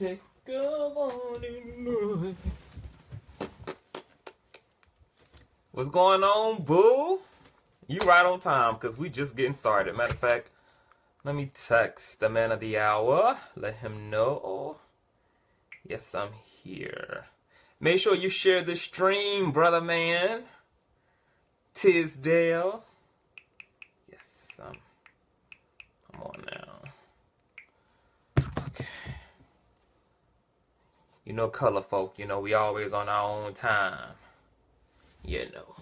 Take a morning. What's going on, boo? You right on time, because we just getting started. Matter of fact, let me text the man of the hour. Let him know. Yes, I'm here. Make sure you share the stream, brother man. Tisdale. Yes, I'm on now. Okay. You know, color folk, you know, we always on our own time. You know.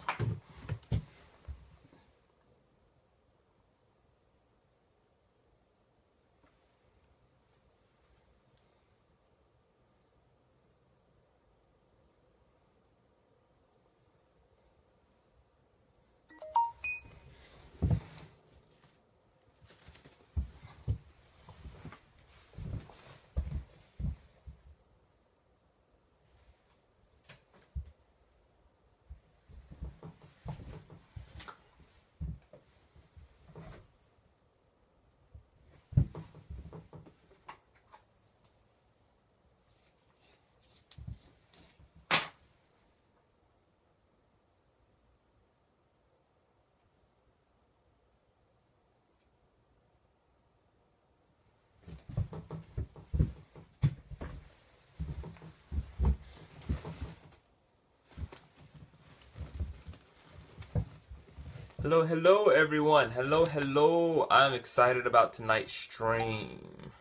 Hello, hello, everyone. Hello, hello. I'm excited about tonight's stream.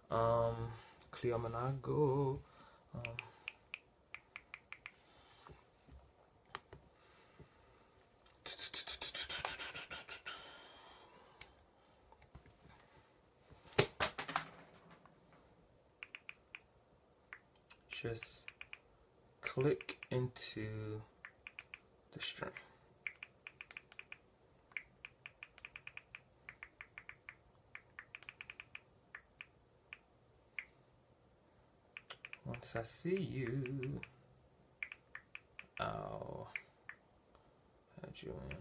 Cleo Manago. Just click into the stream. Once I see you, I'll add you in.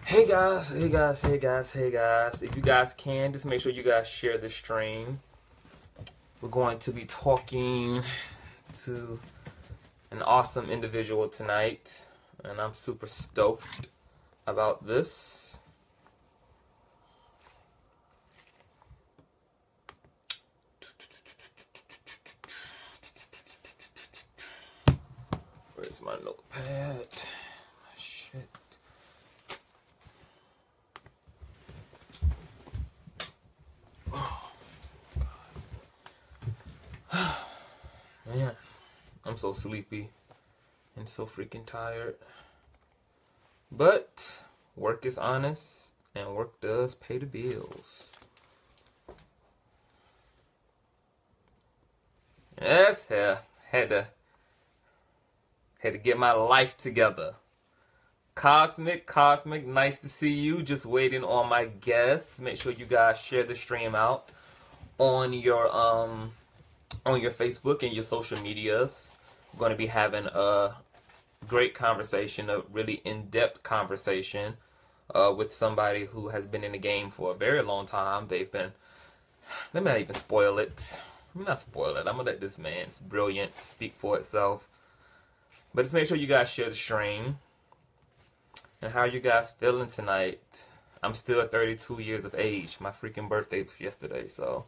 Hey guys, hey guys, hey guys, hey guys. If you guys can, just make sure you guys share the stream. We're going to be talking to an awesome individual tonight, and I'm super stoked about this. Where's my notepad? Shit. Oh, God. Man, I'm so sleepy and so freaking tired. But work is honest, and work does pay the bills. Yes, yeah, had to get my life together. Cosmic, nice to see you. Just waiting on my guests. Make sure you guys share the stream out on your Facebook and your social medias. We're going to be having a great conversation, a really in-depth conversation with somebody who has been in the game for a very long time. Let me not even spoil it. Let me not spoil it. I'm going to let this man's brilliance speak for itself. But just make sure you guys share the stream. And how are you guys feeling tonight? I'm still 32 years of age. My freaking birthday was yesterday, so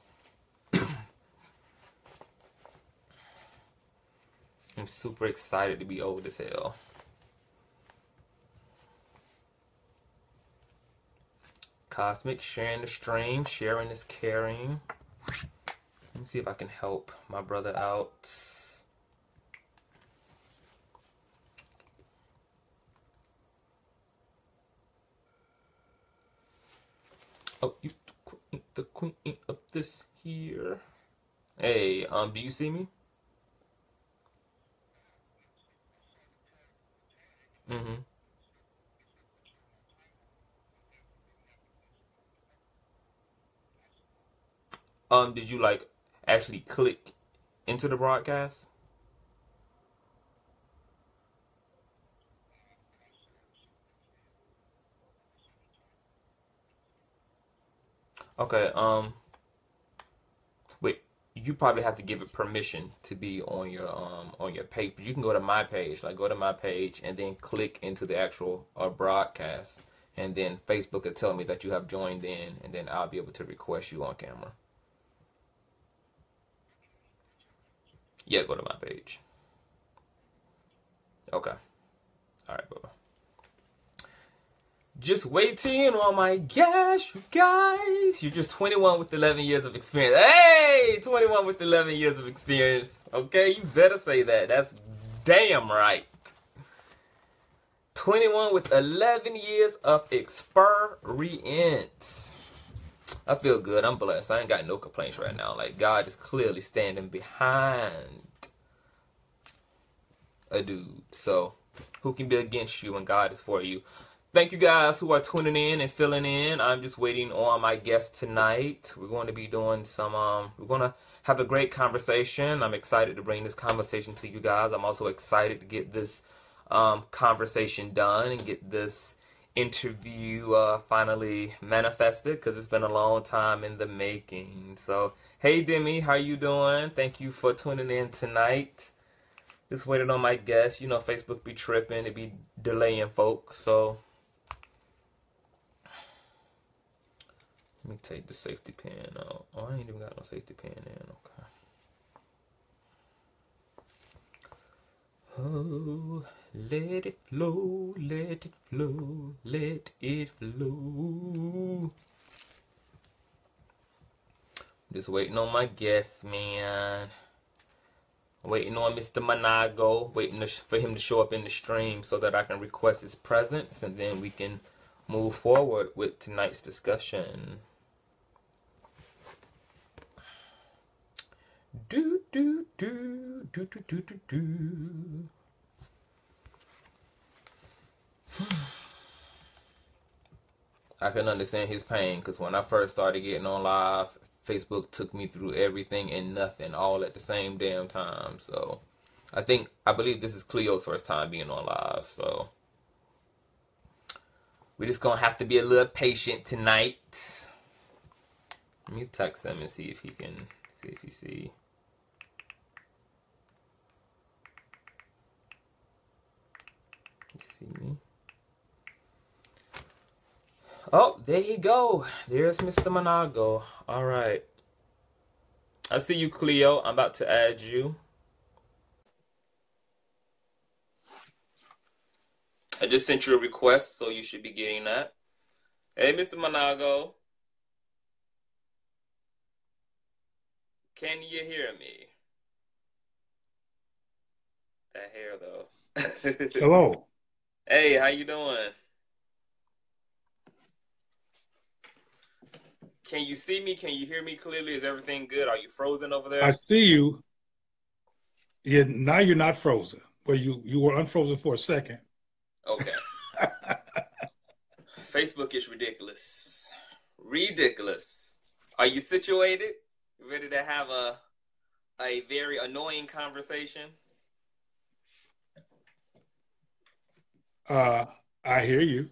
I'm super excited to be old as hell. Cosmic, sharing the stream. Sharing is caring. Let me see if I can help my brother out. Oh, you the queen of this here. Hey, do you see me? Mm-hmm. Did you like actually click into the broadcast? Okay, you probably have to give it permission to be on your page. But you can go to my page, like go to my page and then click into the actual broadcast, and then Facebook will tell me that you have joined in, and then I'll be able to request you on camera. Yeah, go to my page. Okay. All right, bye-bye. Just waiting on my guest, you guys. You're just 21 with 11 years of experience. Hey, 21 with 11 years of experience. Okay, you better say that. That's damn right. 21 with 11 years of experience. I feel good. I'm blessed. I ain't got no complaints right now. Like, God is clearly standing behind a dude. So, who can be against you when God is for you? Thank you guys who are tuning in and filling in. I'm just waiting on my guest tonight. We're going to be doing some, we're going to have a great conversation. I'm excited to bring this conversation to you guys. I'm also excited to get this conversation done and get this interview finally manifested, because it's been a long time in the making. So, hey Demi, how you doing? Thank you for tuning in tonight. Just waiting on my guest. You know, Facebook be tripping. It be delaying folks, so let me take the safety pin out. Oh, I ain't even got no safety pin in. Okay. Oh, let it flow, let it flow, let it flow. Just waiting on my guest, man. Waiting on Mr. Manago. Waiting for him to show up in the stream so that I can request his presence, and then we can move forward with tonight's discussion. Do do do do do do do do. I can understand his pain, because when I first started getting on live, Facebook took me through everything and nothing all at the same damn time. So I believe this is Cleo's first time being on live, so we're just gonna have to be a little patient tonight. Let me text him and see if he see. You see me? Oh, there you go. There's Mr. Manago. All right. I see you, Cleo. I'm about to add you. I just sent you a request, so you should be getting that. Hey, Mr. Manago. Can you hear me? That hair, though. Hello. Hey, how you doing? Can you see me? Can you hear me clearly? Is everything good? Are you frozen over there? I see you. Yeah, now you're not frozen. Well, you were unfrozen for a second. Okay. Facebook is ridiculous. Ridiculous. Are you situated? Ready to have a very annoying conversation? I hear you.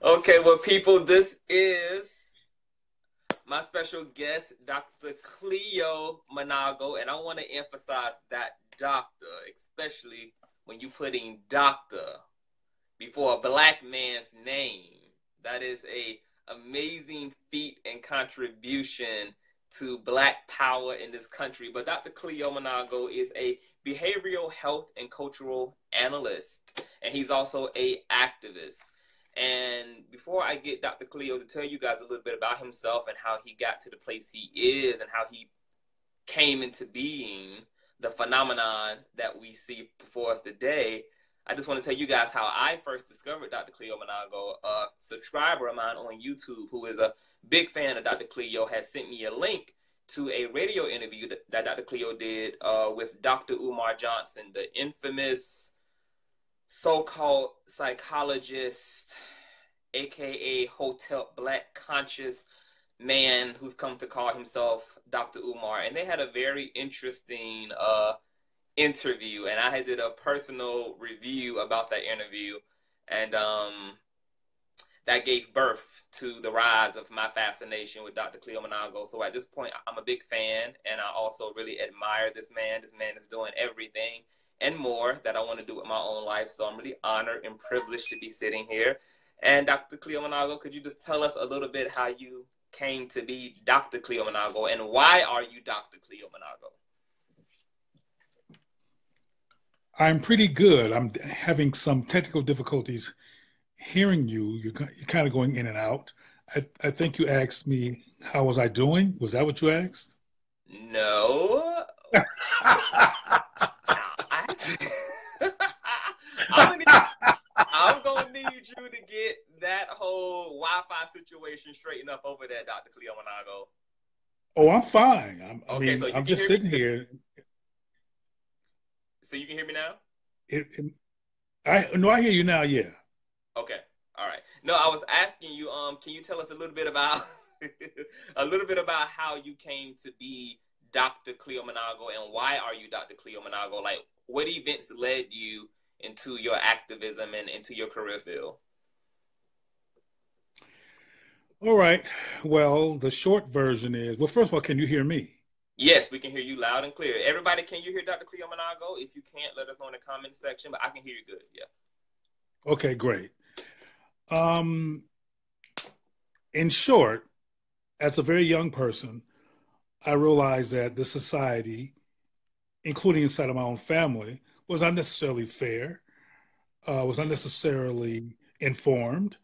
Okay, well, people, this is my special guest, Dr. Cleo Manago, and I want to emphasize that doctor, especially when you're putting doctor before a black man's name. That is a amazing feat and contribution to black power in this country. But Dr. Cleo Manago is a behavioral health and cultural analyst, and he's also an activist. And before I get Dr. Cleo to tell you guys a little bit about himself and how he got to the place he is and how he came into being the phenomenon that we see before us today, I just want to tell you guys how I first discovered Dr. Cleo Manago. A subscriber of mine on YouTube who is a big fan of Dr. Cleo has sent me a link to a radio interview that Dr. Cleo did with Dr. Umar Johnson, the infamous so-called psychologist, aka Hotep black conscious man who's come to call himself Dr. Umar. And they had a very interesting interview, and I did a personal review about that interview. And that gave birth to the rise of my fascination with Dr. Cleo Manago. So at this point, I'm a big fan, and I also really admire this man. This man is doing everything and more that I want to do with my own life. So I'm really honored and privileged to be sitting here. And Dr. Cleo Manago, could you just tell us a little bit how you came to be Dr. Cleo Manago, and why are you Dr. Cleo Manago? I'm pretty good. I'm having some technical difficulties hearing you. You're kind of going in and out. I think you asked me how was I doing? Was that what you asked? No. I, I'm gonna I'm gonna need you to get that whole Wi-Fi situation straightened up over there, Dr. Cleo Manago. Oh, I'm fine. I Okay, mean, so you I'm can just hear me. sitting here. So you can hear me now? I hear you now. Yeah. Okay. All right. No, I was asking you, can you tell us a little bit about a little bit about how you came to be Dr. Cleo Manago, and why are you Dr. Cleo Manago? Like, what events led you into your activism and into your career field? All right. Well, the short version is, well, first of all, can you hear me? Yes, we can hear you loud and clear. Everybody, can you hear Dr. Cleo Manago? If you can't, let us know in the comment section, but I can hear you good. Yeah. Okay, great. Um, in short, as a very young person, I realized that the society, including inside of my own family, was not necessarily fair, was not necessarily informed,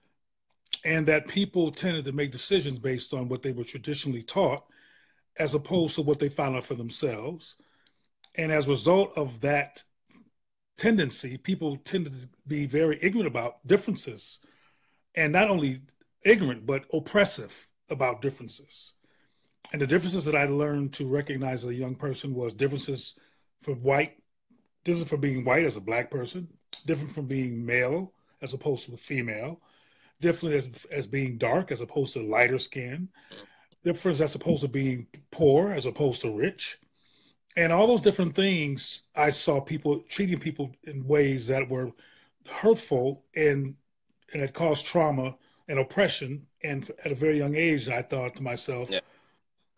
and that people tended to make decisions based on what they were traditionally taught as opposed to what they found out for themselves. And as a result of that tendency, people tended to be very ignorant about differences, and not only ignorant, but oppressive about differences. And the differences that I learned to recognize as a young person was differences from white, different from being white as a black person, different from being male as opposed to a female, different as being dark as opposed to lighter skin, difference as opposed to being poor as opposed to rich. And all those different things, I saw people treating people in ways that were hurtful and it caused trauma and oppression. And at a very young age, I thought to myself, Yeah.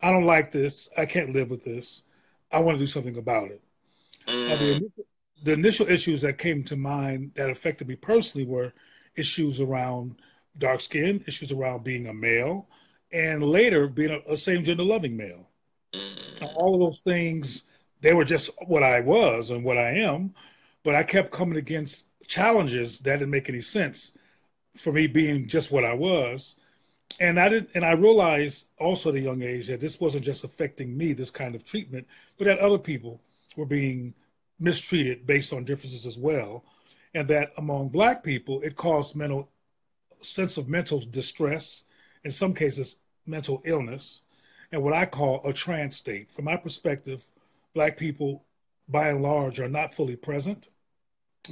I don't like this. I can't live with this. I want to do something about it. Uh, Mm, the, the initial issues that came to mind that affected me personally were issues around dark skin, issues around being a male, and later being a same gender loving male. mm, All of those things, they were just what I was and what I am, but I kept coming against challenges that didn't make any sense for me being just what I was. And I realized also at a young age that this wasn't just affecting me, this kind of treatment, but that other people were being mistreated based on differences as well. And that among black people, it caused mental sense of mental distress, in some cases, mental illness, and what I call a trance state. From my perspective, black people, by and large, are not fully present,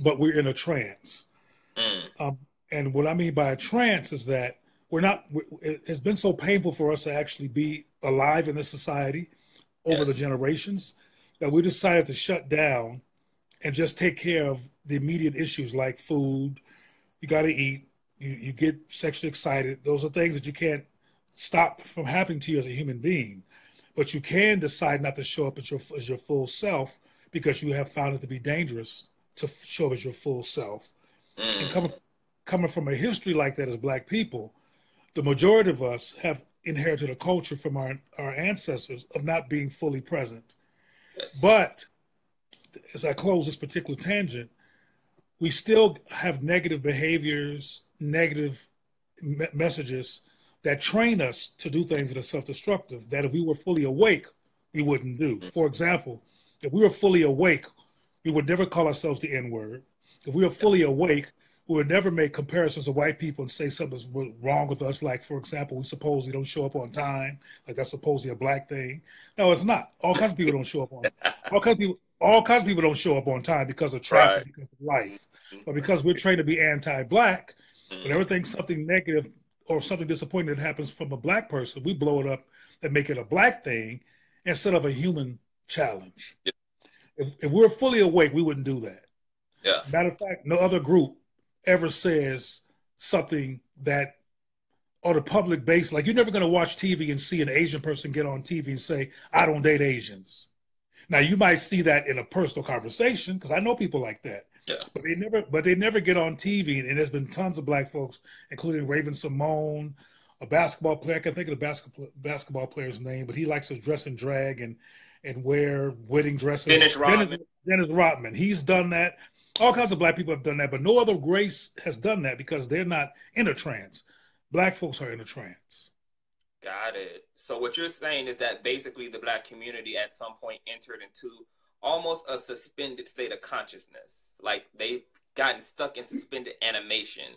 but we're in a trance. mm. Um, and what I mean by a trance is that we're not. It's been so painful for us to actually be alive in this society over the Yes. generations that we decided to shut down and just take care of the immediate issues like food. You got to eat. You get sexually excited. Those are things that you can't stop from happening to you as a human being, but you can decide not to show up as your full self because you have found it to be dangerous to show up as your full self. And Mm, coming from a history like that as black people, the majority of us have inherited a culture from our ancestors of not being fully present. yes. But as I close this particular tangent, we still have negative behaviors, negative messages that train us to do things that are self-destructive that if we were fully awake, we wouldn't do. Mm, For example, if we were fully awake, we would never call ourselves the N-word. If we were yeah. fully awake, we would never make comparisons to white people and say something's wrong with us. Like, for example, we supposedly don't show up on time. Like that's supposedly a black thing. No, it's not. All kinds of people don't show up on. All kinds of people don't show up on time because of Right. traffic, because of life, Mm, but because we're trained to be anti-black. mm, Whenever things something negative or something disappointing that happens from a black person, we blow it up and make it a black thing instead of a human challenge. yeah. If we're fully awake, we wouldn't do that. Yeah. Matter of fact, no other group ever says something that on a public base. Like, you're never going to watch TV and see an Asian person get on TV and say, I don't date Asians. Now, you might see that in a personal conversation, because I know people like that. Yeah. But they never get on TV. And there's been tons of black folks, including Raven Simone, a basketball player. I can't think of the basketball player's name, but he likes to dress in drag and wear wedding dresses. Dennis Rodman. Dennis Rodman. He's done that. All kinds of black people have done that, but no other race has done that because they're not in a trance. Black folks are in a trance. Got it. So what you're saying is that basically the black community at some point entered into almost a suspended state of consciousness. Like they've gotten stuck in suspended animation.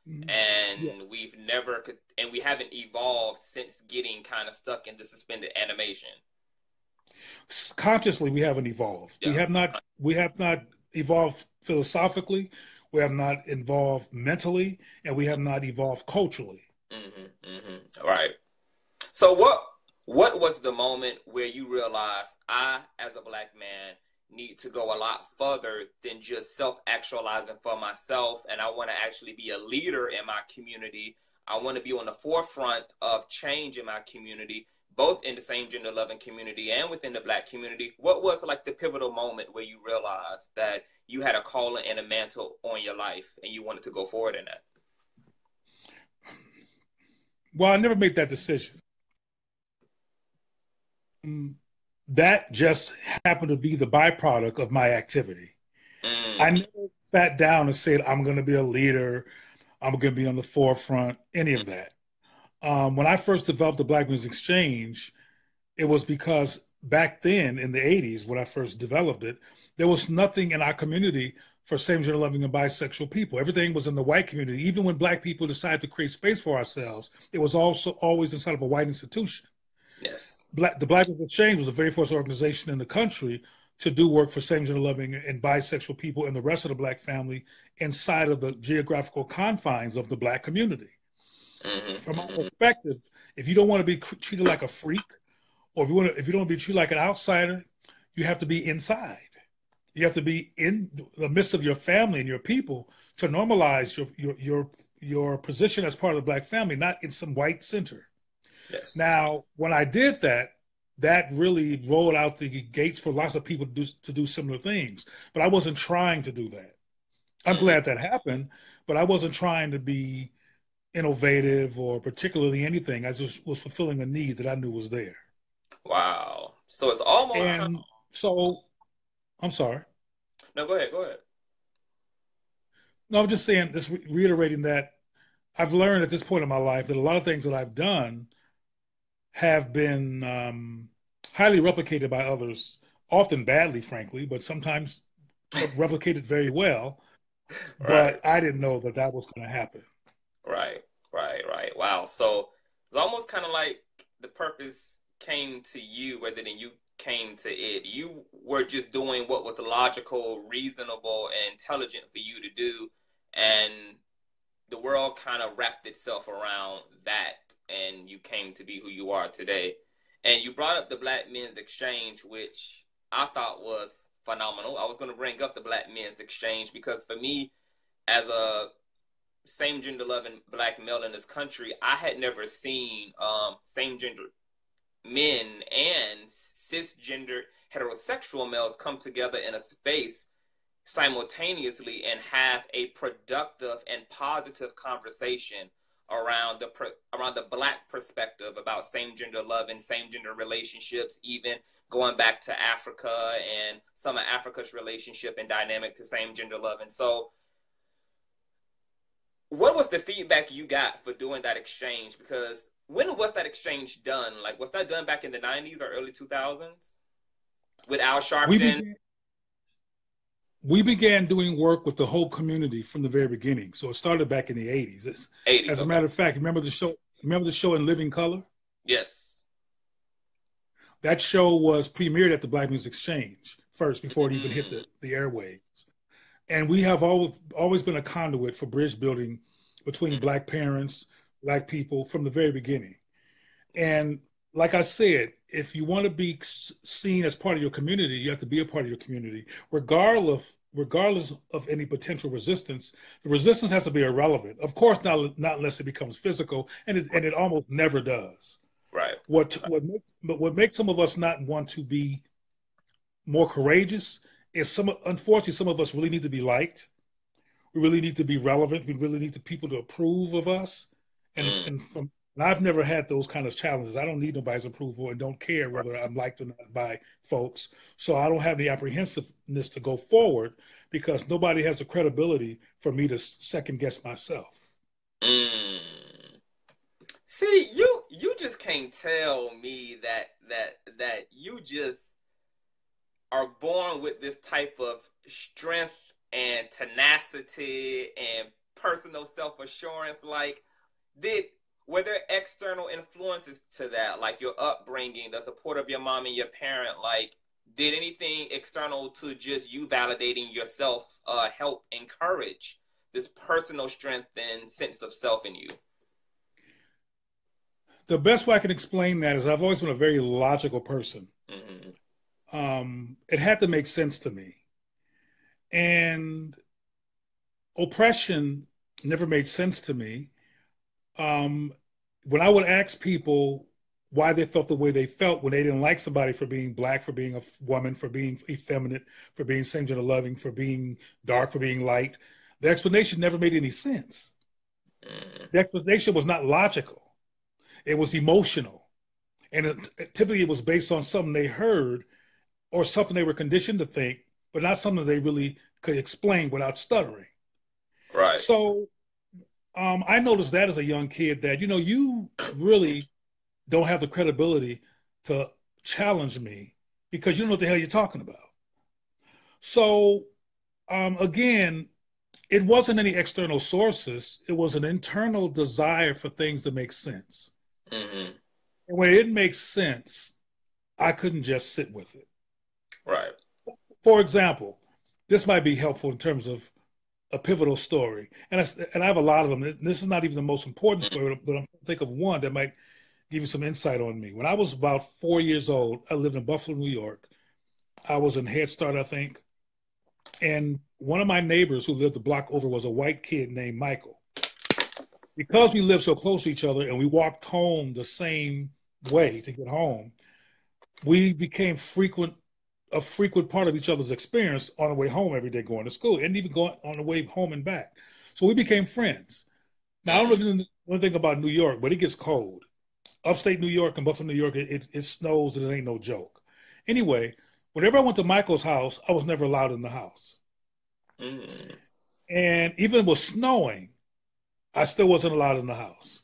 Mm-hmm. And Yeah. we haven't evolved since getting kind of stuck in the suspended animation. Consciously, we haven't evolved. Yeah. We have not evolved philosophically. We have not evolved mentally, and we have not evolved culturally. All right. So what was the moment where you realized I, as a black man, need to go a lot further than just self-actualizing for myself, and I want to actually be a leader in my community. I want to be on the forefront of change in my community, both in the same gender loving community and within the black community. What was like the pivotal moment where you realized that you had a calling and a mantle on your life and you wanted to go forward in that? Well, I never made that decision. That just happened to be the byproduct of my activity. I never sat down and said, I'm going to be a leader. I'm going to be on the forefront, any of that. When I first developed the Black Music Exchange, it was because back then in the 80s, when I first developed it, there was nothing in our community for same-gender loving and bisexual people. Everything was in the white community. Even when black people decided to create space for ourselves, it was also always inside of a white institution. Yes. The Black Music Exchange was the very first organization in the country to do work for same-gender loving and bisexual people and the rest of the black family inside of the geographical confines of the black community. From my perspective, if you don't want to be treated like a freak, or if you don't want to be treated like an outsider, you have to be inside. You have to be in the midst of your family and your people to normalize your position as part of the black family, not in some white center. Yes. Now, when I did that, that really rolled out the gates for lots of people to do similar things. But I wasn't trying to do that. I'm glad that happened, but I wasn't trying to be innovative or particularly anything. I just was fulfilling a need that I knew was there. Wow. So it's almost And so, I'm sorry. No, go ahead. Go ahead. No, I'm just saying, just reiterating that I've learned at this point in my life that a lot of things that I've done have been highly replicated by others, often badly, frankly, but sometimes replicated very well. Right. But I didn't know that that was going to happen. Right. Wow. So it's almost kind of like the purpose came to you rather than you came to it. You were just doing what was logical, reasonable, and intelligent for you to do. And the world kind of wrapped itself around that. And you came to be who you are today. And you brought up the Black Men's Exchange, which I thought was phenomenal. I was going to bring up the Black Men's Exchange because for me, as a same gender loving black male in this country, I had never seen same gender men and cisgender heterosexual males come together in a space simultaneously and have a productive and positive conversation around the black perspective about same gender love and same gender relationships, even going back to Africa and some of Africa's relationship and dynamic to same gender love. And so what was the feedback you got for doing that exchange? Because when was that exchange done? Like, was that done back in the 90s or early 2000s with Al Sharpton? We began doing work with the whole community from the very beginning. So it started back in the 80s. As a matter of fact, remember the show In Living Color? Yes. That show was premiered at the Black Music Exchange first before it even hit the airwaves. And we have always been a conduit for bridge building between black parents, black people from the very beginning. And like I said, if you want to be seen as part of your community, you have to be a part of your community, regardless regardless of any potential resistance, the resistance has to be irrelevant. Of course, not unless it becomes physical, and it almost never does. Right. What makes some of us not want to be more courageous is unfortunately some of us really need to be liked. We really need to be relevant. We really need the people to approve of us. And Mm. I've never had those kind of challenges. I don't need nobody's approval and don't care Right. whether I'm liked or not by folks. So I don't have the apprehensiveness to go forward because nobody has the credibility for me to second guess myself. Mm. See, you just can't tell me that you just are born with this type of strength and tenacity and personal self-assurance. Like, did were there external influences to that, like your upbringing, the support of your mom and your parent? Like, did anything external to just you validating yourself help encourage this personal strength and sense of self in you? The best way I can explain that is I've always been a very logical person. Mm-hmm. It had to make sense to me. And oppression never made sense to me. Um, when I would ask people why they felt the way they felt when they didn't like somebody for being black, for being a woman, for being effeminate, for being same gender loving, for being dark, for being light, the explanation never made any sense. Mm-hmm. The explanation was not logical. It was emotional. And typically it was based on something they heard or something they were conditioned to think, but not something they really could explain without stuttering. Right. So I noticed that as a young kid that, you really don't have the credibility to challenge me because you don't know what the hell you're talking about. So again, it wasn't any external sources. It was an internal desire for things to make sense. Mm-hmm. And when it makes sense, I couldn't just sit with it. Right. For example, this might be helpful in terms of a pivotal story. And I have a lot of them. This is not even the most important Mm-hmm. story, but I'm trying to think of one that might give you some insight on me. When I was about 4 years old, I lived in Buffalo, New York. I was in Head Start, I think. And one of my neighbors who lived a block over was a white kid named Michael. Because we lived so close to each other and we walked home the same way to get home, we became a frequent part of each other's experience on the way home every day going to school and even going on the way home and back. So we became friends. Now, I don't know if you know anything about New York, but it gets cold. Upstate New York and Buffalo, New York, it snows and it ain't no joke. Anyway, whenever I went to Michael's house, I was never allowed in the house. Mm-hmm. And even if it was snowing, I still wasn't allowed in the house.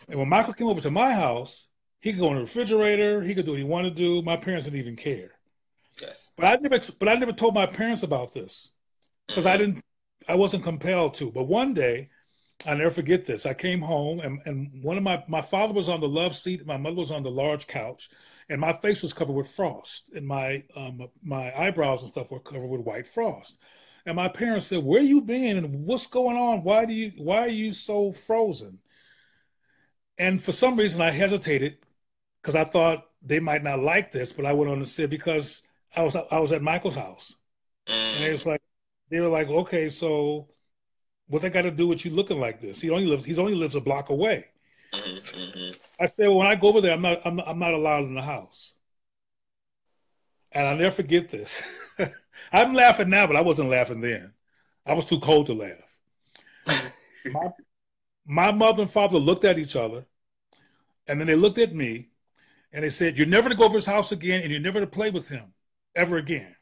And when Michael came over to my house, he could go in the refrigerator, he could do what he wanted to do. My parents didn't even care. Yes. But I never told my parents about this because Mm-hmm. I wasn't compelled to. But one day, I'll never forget this. I came home and one of my father was on the love seat, my mother was on the large couch, and my face was covered with frost, and my eyebrows and stuff were covered with white frost. And my parents said, "Where you been? And what's going on? Why are you so frozen?" And for some reason, I hesitated because I thought they might not like this, but I went on to say because I was at Michael's house, and Mm-hmm. they were like, "Okay, so what they got to do with you looking like this? He only lives a block away." Mm-hmm. I said, "Well, when I go over there, I'm not allowed in the house." And I'll never forget this. I'm laughing now, but I wasn't laughing then. I was too cold to laugh. My my mother and father looked at each other, and then they looked at me, and they said, "You're never to go over his house again, and you're never to play with him ever again."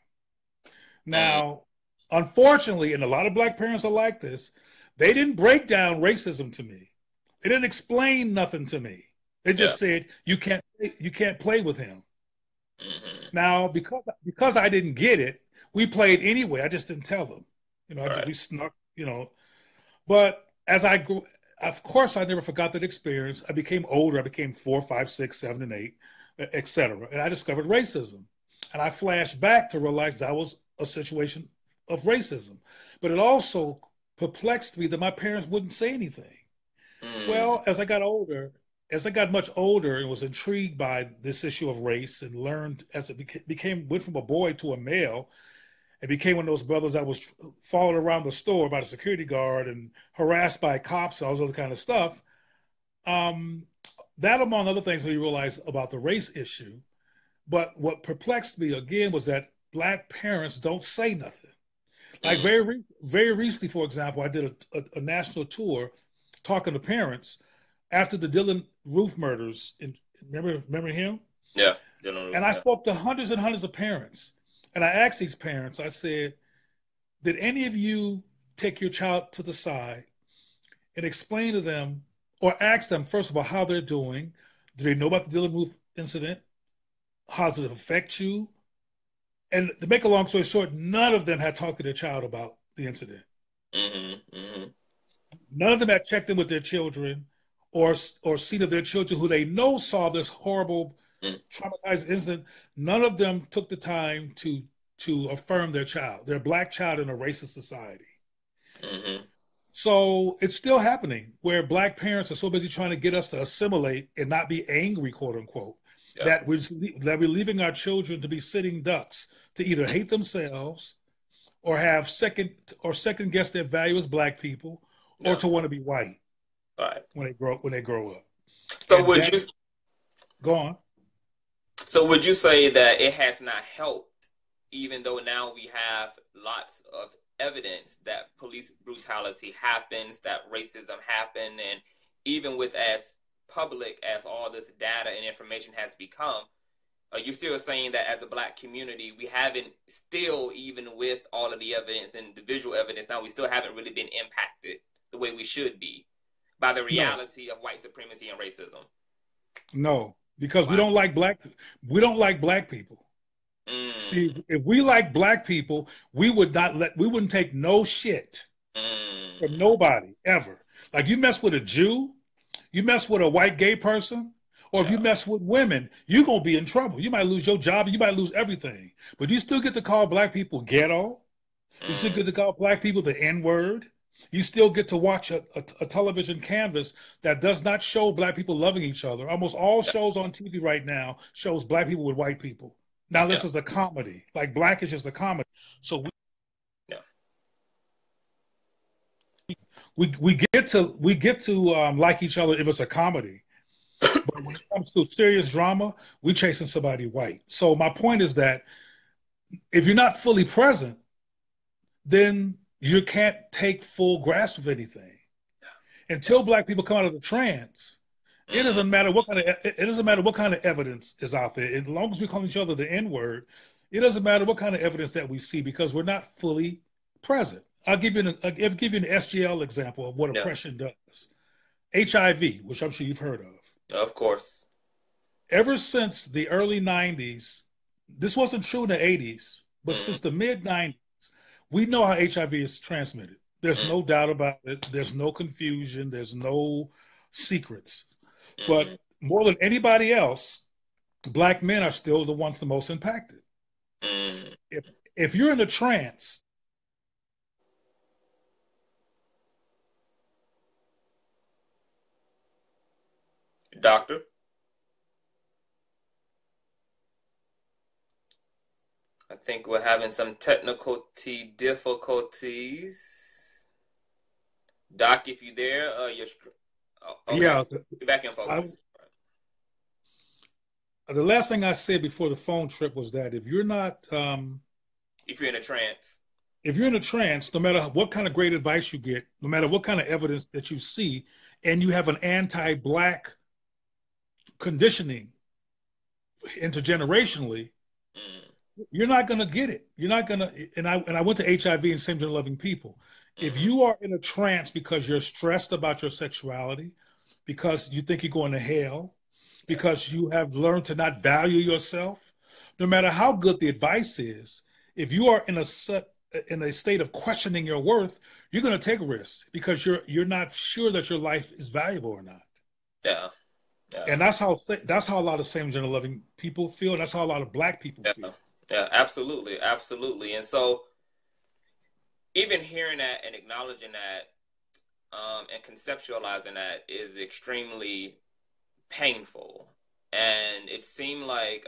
Mm-hmm. Now, unfortunately, and a lot of black parents are like this, they didn't break down racism to me. They didn't explain nothing to me. They Yeah. just said you can't play with him. Mm-hmm. Now, because I didn't get it, we played anyway. I just didn't tell them. Right. We snuck. But as I grew, of course, I never forgot that experience. I became older. I became 4, 5, 6, 7, and 8, etc. And I discovered racism. And I flashed back to realize that was a situation of racism. But it also perplexed me that my parents wouldn't say anything. Mm-hmm. Well, as I got much older and was intrigued by this issue of race and learned as it went from a boy to a male, and became one of those brothers that was followed around the store by the security guard and harassed by cops and all this other kind of stuff. Um, that, among other things, we realized about the race issue. But what perplexed me again was that black parents don't say nothing. Like very recently, for example, I did a national tour talking to parents after the Dylan Roof murders. Remember him? Yeah. And I spoke to hundreds and hundreds of parents. And I asked these parents, I said, did any of you take your child to the side and explain to them or ask them, first of all, how they're doing? Do they know about the Dylan Roof incident? How does it affect you? And to make a long story short, none of them had talked to their child about the incident. None of them had checked in with their children or seen of their children who they know saw this horrible, traumatized incident. None of them took the time to affirm their black child in a racist society. So it's still happening where black parents are so busy trying to get us to assimilate and not be angry, quote unquote, that we're leaving our children to be sitting ducks, to either hate themselves or have second guess their value as black people, or to want to be white when they grow up. So go on. So would you say that it has not helped, even though now we have lots of evidence that police brutality happens, that racism happened, and even with as public as all this data and information has become, are you still saying that as a black community, we haven't still, even with all of the evidence and the visual evidence, now we still haven't really been impacted the way we should be by the reality of white supremacy and racism? No, because we don't like black people. See, if we like black people, we wouldn't take no shit from nobody ever. Like, you mess with a Jew, you mess with a white gay person, or if you mess with women, you're going to be in trouble. You might lose your job, you might lose everything. But you still get to call black people ghetto. You still get to call black people the N-word. You still get to watch a television canvas that does not show black people loving each other. Almost all shows on TV right now shows black people with white people. Now this is a comedy. Like, Black is just a comedy. So we get to like each other if it's a comedy. But when it comes to serious drama, we're chasing somebody white. So my point is that if you're not fully present, then you can't take full grasp of anything. Until black people come out of the trance, it doesn't matter what kind of evidence is out there. As long as we call each other the N-word, it doesn't matter what kind of evidence that we see, because we're not fully present. I'll give you an SGL example of what oppression does. HIV, which I'm sure you've heard of. Of course. Ever since the early 90s, this wasn't true in the 80s, but since the mid 90s, we know how HIV is transmitted. There's no doubt about it. There's no confusion. There's no secrets. But more than anybody else, black men are still the ones the most impacted. If you're in a trance, Doctor? I think we're having some technical difficulties. Doc, if you're there, you're back in focus. The last thing I said before the phone trip was that if you're in a trance, no matter what kind of great advice you get, no matter what kind of evidence that you see, and you have an anti-black conditioning intergenerationally, you're not going to get it. You're not going to. And I went to HIV and same-gender loving people. If you are in a trance because you're stressed about your sexuality, because you think you're going to hell, because you have learned to not value yourself, no matter how good the advice is, if you are in a state of questioning your worth, you're going to take risks because you're not sure that your life is valuable or not. Yeah. And that's how a lot of same-gender loving people feel. And that's how a lot of black people feel. Yeah, absolutely. And so even hearing that and acknowledging that and conceptualizing that is extremely painful. And it seemed like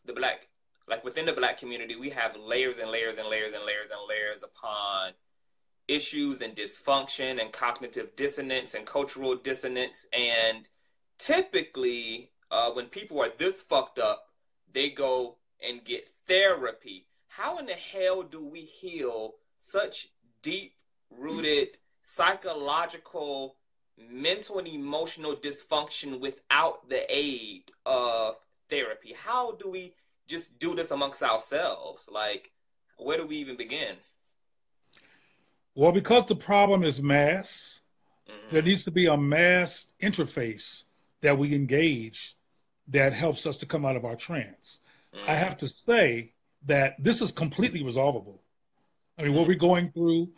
the black like within the Black community, we have layers and layers and layers and layers and layers upon issues and dysfunction and cognitive dissonance and cultural dissonance. And typically, when people are this fucked up, they go and get therapy. How in the hell do we heal such deep rooted psychological, mental, and emotional dysfunction without the aid of therapy? How do we just do this amongst ourselves? Like, where do we even begin? Well, because the problem is mass, there Mm-hmm. needs to be a mass interface that we engage that helps us to come out of our trance. I Mm-hmm. have to say that this is completely resolvable. I mean, what Mm-hmm. we're going through,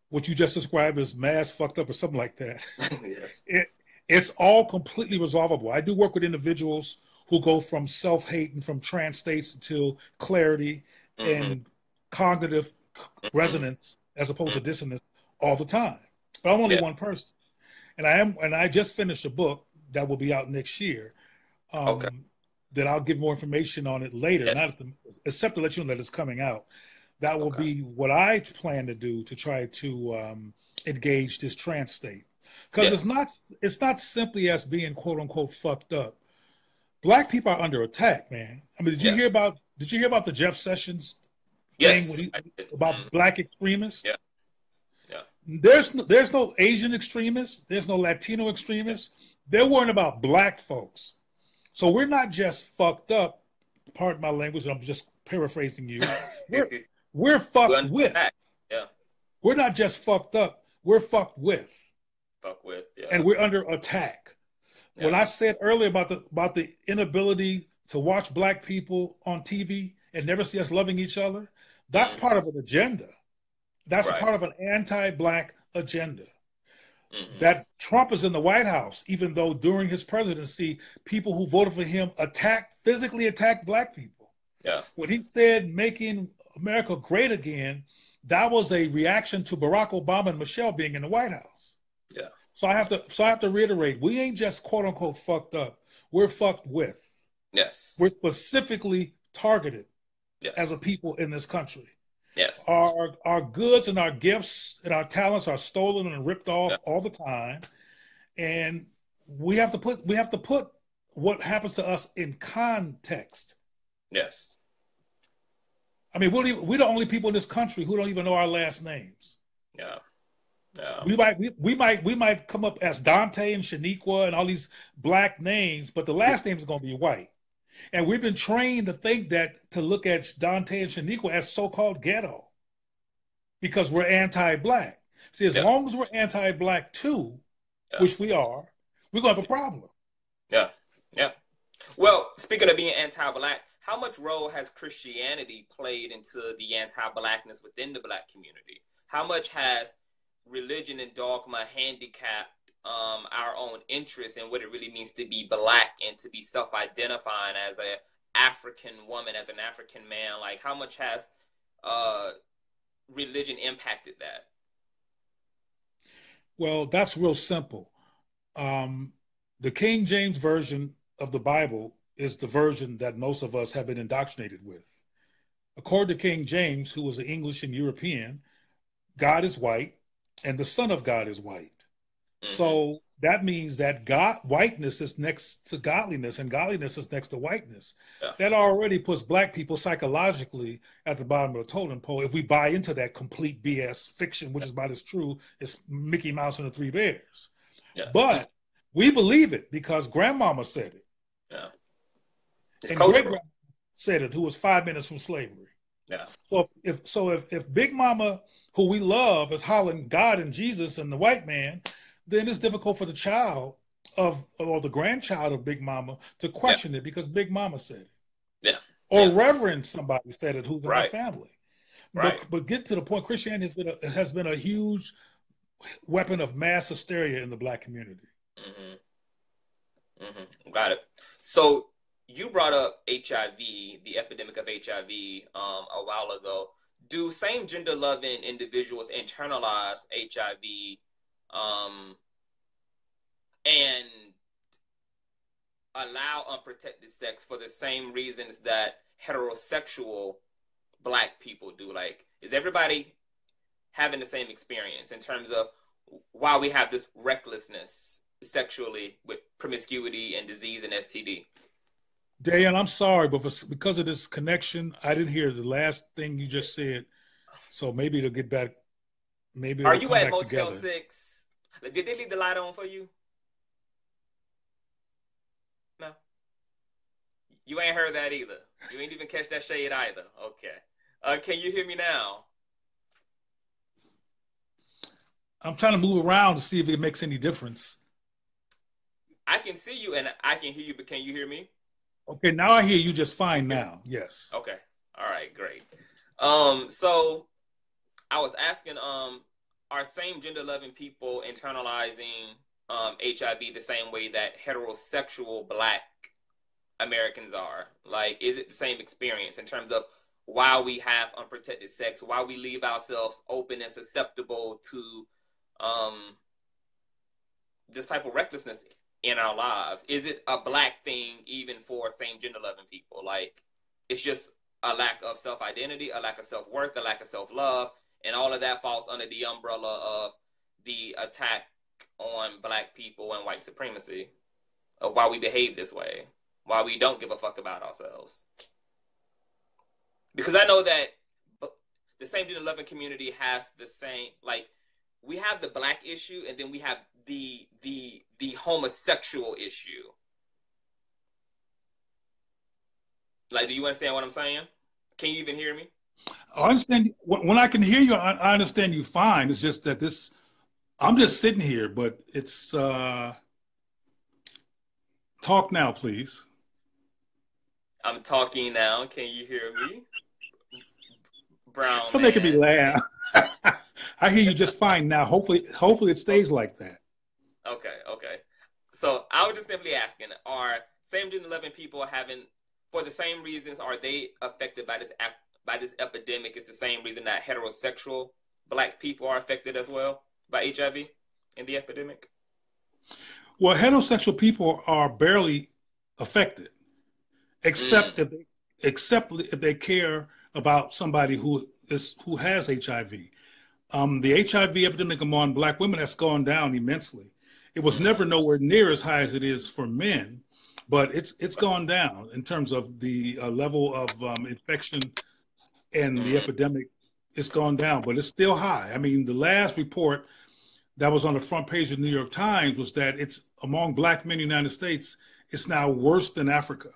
what you just described as mass fucked up or something like that, Yes. it, it's all completely resolvable. I do work with individuals who go from self-hate and from trance states to clarity Mm-hmm. and cognitive Mm-hmm. resonance as opposed to dissonance all the time. But I'm only Yeah. one person, and I just finished a book that will be out next year. Okay. Um, that I'll give more information on it later, Yes. not the, except to let you know that it's coming out. That will Okay. be what I plan to do to try to engage this trance state, because Yes. it's not simply as being quote unquote fucked up. Black people are under attack, man. I mean, Yeah. did you hear about the Jeff Sessions thing Yes. I did. about black extremists? Yeah. Yeah. There's no Asian extremists. There's no Latino Yeah. extremists. They're worrying about black folks. So we're not just fucked up. Pardon my language. I'm just paraphrasing you. We're we're We're fucked under with. attack. Yeah. We're not just fucked up. We're fucked with, Fuck with. and Yeah. we're under attack. When Yeah. I said earlier about the inability to watch black people on TV and never see us loving each other, that's Mm-hmm. part of an agenda. That's a Right. part of an anti-black agenda. Mm-hmm. That Trump is in the White House, even though during his presidency, people who voted for him physically attacked black people. Yeah. When he said making America great again, that was a reaction to Barack Obama and Michelle being in the White House. Yeah. So I have to reiterate, we ain't just quote unquote fucked up. We're fucked with. Yes. We're specifically targeted as a Yes. people in this country. Yes. Our goods and our gifts and our talents are stolen and ripped Yeah. off all the time. And we have to put what happens to us in context. Yes. I mean, we're the only people in this country who don't even know our last names. Yeah. Yeah. We might come up as Dante and Shaniqua and all these black names, but the last name is going to be white. And we've been trained to think that to look at Dante and Shaniqua as so-called ghetto because we're anti-black. See, as Yeah. long as we're anti-black too, Yeah. which we are, we're going to have a problem. Yeah. Yeah. Well, speaking of being anti-black, how much role has Christianity played into the anti-blackness within the black community? How much has religion and dogma handicapped our own interest in what it really means to be black and to be self-identifying as an African woman, as an African man? Like, how much has uh, religion impacted that? Well, that's real simple. Um, the King James version of the Bible is the version that most of us have been indoctrinated with. According to King James, who was an English and European, God is white and the Son of God is white. Mm-hmm. So that means that God whiteness is next to godliness and godliness is next to whiteness. Yeah. That already puts black people psychologically at the bottom of the totem pole if we buy into that complete BS fiction, which is about as true as Mickey Mouse and the Three Bears. Yeah. But we believe it because grandmama said it. Yeah. It's And great cultural. grandma said it, who was 5 minutes from slavery. Yeah. So if Big Mama, who we love, is hollering God and Jesus and the white man, then it's difficult for the child or the grandchild of Big Mama to Yeah. question it because Big Mama said it. Yeah. Or Yeah. Reverend somebody said it who's in our Right. family. Right. But get to the point, Christianity has been a huge weapon of mass hysteria in the black community. Mm-hmm. Mm-hmm. Got it. So you brought up HIV, the epidemic of HIV, a while ago. Do same gender loving individuals internalize HIV, and allow unprotected sex for the same reasons that heterosexual black people do? Like, is everybody having the same experience in terms of why we have this recklessness sexually with promiscuity and disease and STD? Dan, I'm sorry, but because of this connection, I didn't hear the last thing you just said. So maybe it'll get back. Maybe Are it'll you come at back Motel together. 6? Did they leave the light on for you? No. You ain't heard that either. You ain't even catch that shade either. Okay. Can you hear me now? I'm trying to move around to see if it makes any difference. I can see you and I can hear you, but can you hear me? Okay, now I hear you just Can you fine hear me? now. Yes. Okay. All right, great. So I was asking, are same gender loving people internalizing HIV the same way that heterosexual black Americans are? Like, is it the same experience in terms of why we have unprotected sex, why we leave ourselves open and susceptible to um, this type of recklessness in our lives? Is it a black thing even for same gender loving people? Like, it's just a lack of self identity, a lack of self worth, a lack of self love, and all of that falls under the umbrella of the attack on black people and white supremacy of why we behave this way, why we don't give a fuck about ourselves. Because I know that the same gender loving community has the same, like, we have the black issue and then we have the homosexual issue. Like, do you understand what I'm saying? Can you even hear me? I understand. When I can hear you, I understand you fine. It's just that this, I'm just sitting here, but it's, talk now, please. I'm talking now. Can you hear me? Brown Stop making me man. laugh. I hear you just fine now. Hopefully it Oh, stays like that. okay, okay. So I was just simply asking, are same gender loving people having, for the same reasons, are they affected by this epidemic? It's the same reason that heterosexual black people are affected as well by HIV in the epidemic? Well, heterosexual people are barely affected, except Mm, if they, except if they care about somebody who has HIV. The HIV epidemic among Black women has gone down immensely. It was mm, never nowhere near as high as it is for men, but it's gone down in terms of the level of infection and the mm, epidemic. It's gone down, but it's still high. I mean, the last report that was on the front page of the New York Times was that it's among Black men in the United States, it's now worse than Africa,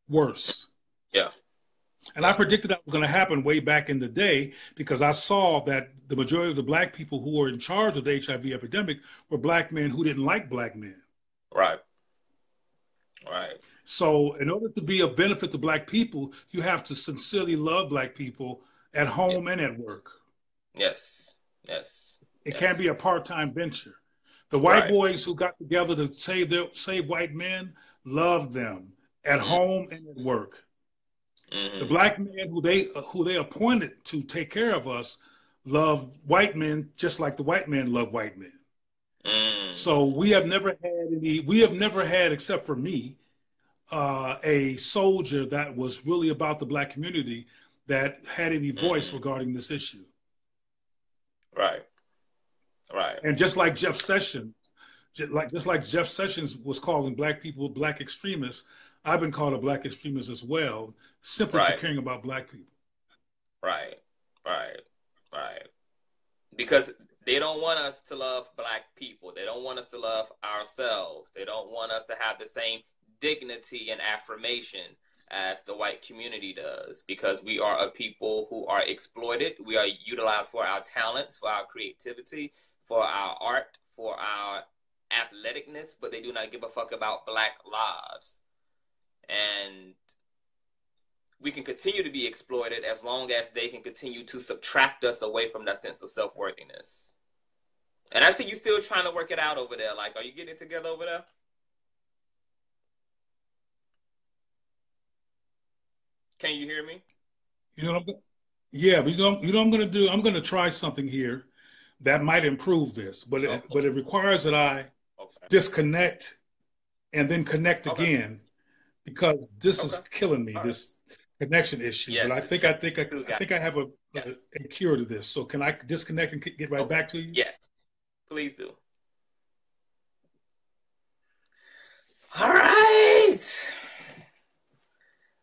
worse. yeah, And I yeah, predicted that was going to happen way back in the day because I saw that the majority of the Black people who were in charge of the HIV epidemic were Black men who didn't like Black men. right, right, So, in order to be of benefit to Black people, you have to sincerely love Black people at yeah, home and at work. yes, yes, It can't be yes, a part-time venture. The white right, boys who got together to save white men loved them at mm, home and at work. The mm, Black men who they appointed to take care of us love white men just like the white men love white men. mm, So we have never had, except for me, a soldier that was really about the Black community that had any voice mm, regarding this issue. right, right, And just like Jeff Sessions was calling Black people Black extremists, I've been called a Black extremist as well, simply for right, caring about Black people. right, right, right. Because they don't want us to love black people. They don't want us to love ourselves. They don't want us to have the same dignity and affirmation as the white community does, because we are a people who are exploited. We are utilized for our talents, for our creativity, for our art, for our athleticness, but they do not give a fuck about black lives. And we can continue to be exploited as long as they can continue to subtract us away from that sense of self-worthiness. And I see you still trying to work it out over there. Like, are you getting it together over there? Can you hear me? You know, yeah, but what I'm going to do? I'm going to try something here that might improve this, Oh, but it requires that I okay. disconnect and then connect Okay. again. because this Okay. is killing me, All right. this connection issue. But Yes, it's killing me too, I guys. think I have Yes. a cure to this. So can I disconnect and get right Okay. back to you? Yes. Please do. All right.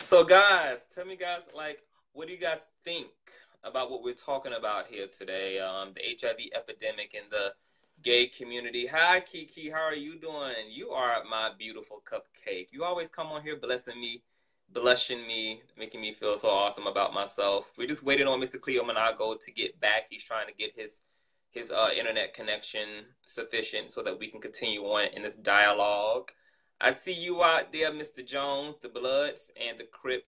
So, guys, tell me, guys, like, what do you guys think about what we're talking about here today? The HIV epidemic in the gay community. Hi, Kiki. How are you doing? You are my beautiful cupcake. You always come on here blessing me, blushing me, making me feel so awesome about myself. We're just waiting on Mr. Cleo Manago to get back. He's trying to get his internet connection sufficient so that we can continue on in this dialogue. I see you out there, Mr. Jones, the Bloods and the Crips.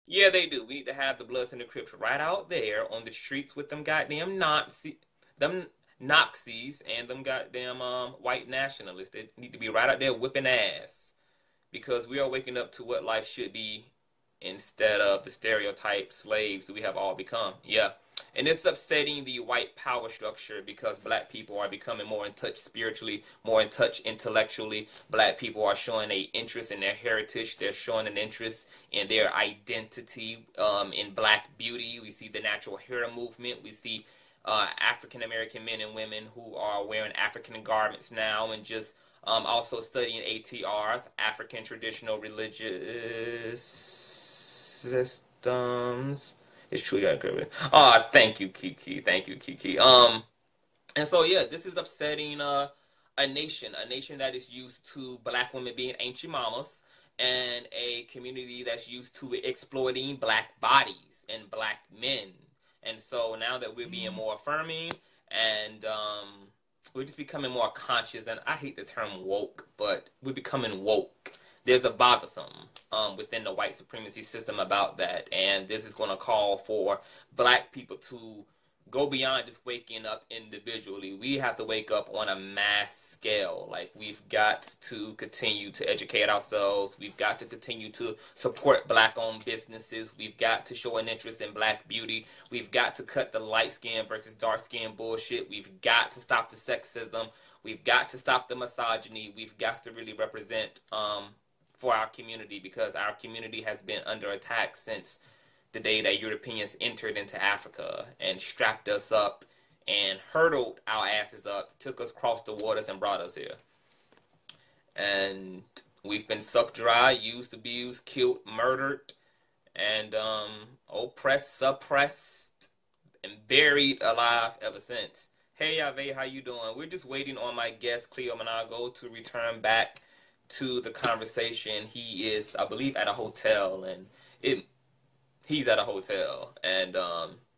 Yeah, they do. We need to have the Bloods and the Crips right out there on the streets with them goddamn them Nazis and them goddamn white nationalists. They need to be right out there whipping ass because we are waking up to what life should be instead of the stereotype slaves that we have all become. Yeah. And it's upsetting the white power structure because black people are becoming more in touch spiritually, more in touch intellectually. Black people are showing an interest in their heritage. They're showing an interest in their identity, in black beauty. We see the natural hair movement. We see African American men and women who are wearing African garments now and just also studying ATRs, African traditional religious systems. It's true, yeah, agree. Thank you, Kiki. Thank you, Kiki. And so yeah, this is upsetting a nation that is used to black women being ancient mamas, and a community that's used to exploiting black bodies and black men. And so now that we're being more affirming and we're just becoming more conscious, and I hate the term woke, but we're becoming woke. There's a bothersome within the white supremacy system about that, and this is going to call for black people to go beyond just waking up individually. We have to wake up on a mass scale. Like, we've got to continue to educate ourselves. We've got to continue to support black-owned businesses. We've got to show an interest in black beauty. We've got to cut the light skin versus dark skin bullshit. We've got to stop the sexism. We've got to stop the misogyny. We've got to really represent for our community, because our community has been under attack since the day that Europeans entered into Africa and strapped us up and hurdled our asses up, took us across the waters and brought us here. And we've been sucked dry, used, abused, killed, murdered, and oppressed, suppressed, and buried alive ever since. Hey, Yave, how you doing? We're just waiting on my guest, Cleo Manago, to return back to the conversation. He is, I believe, at a hotel, and he's at a hotel, and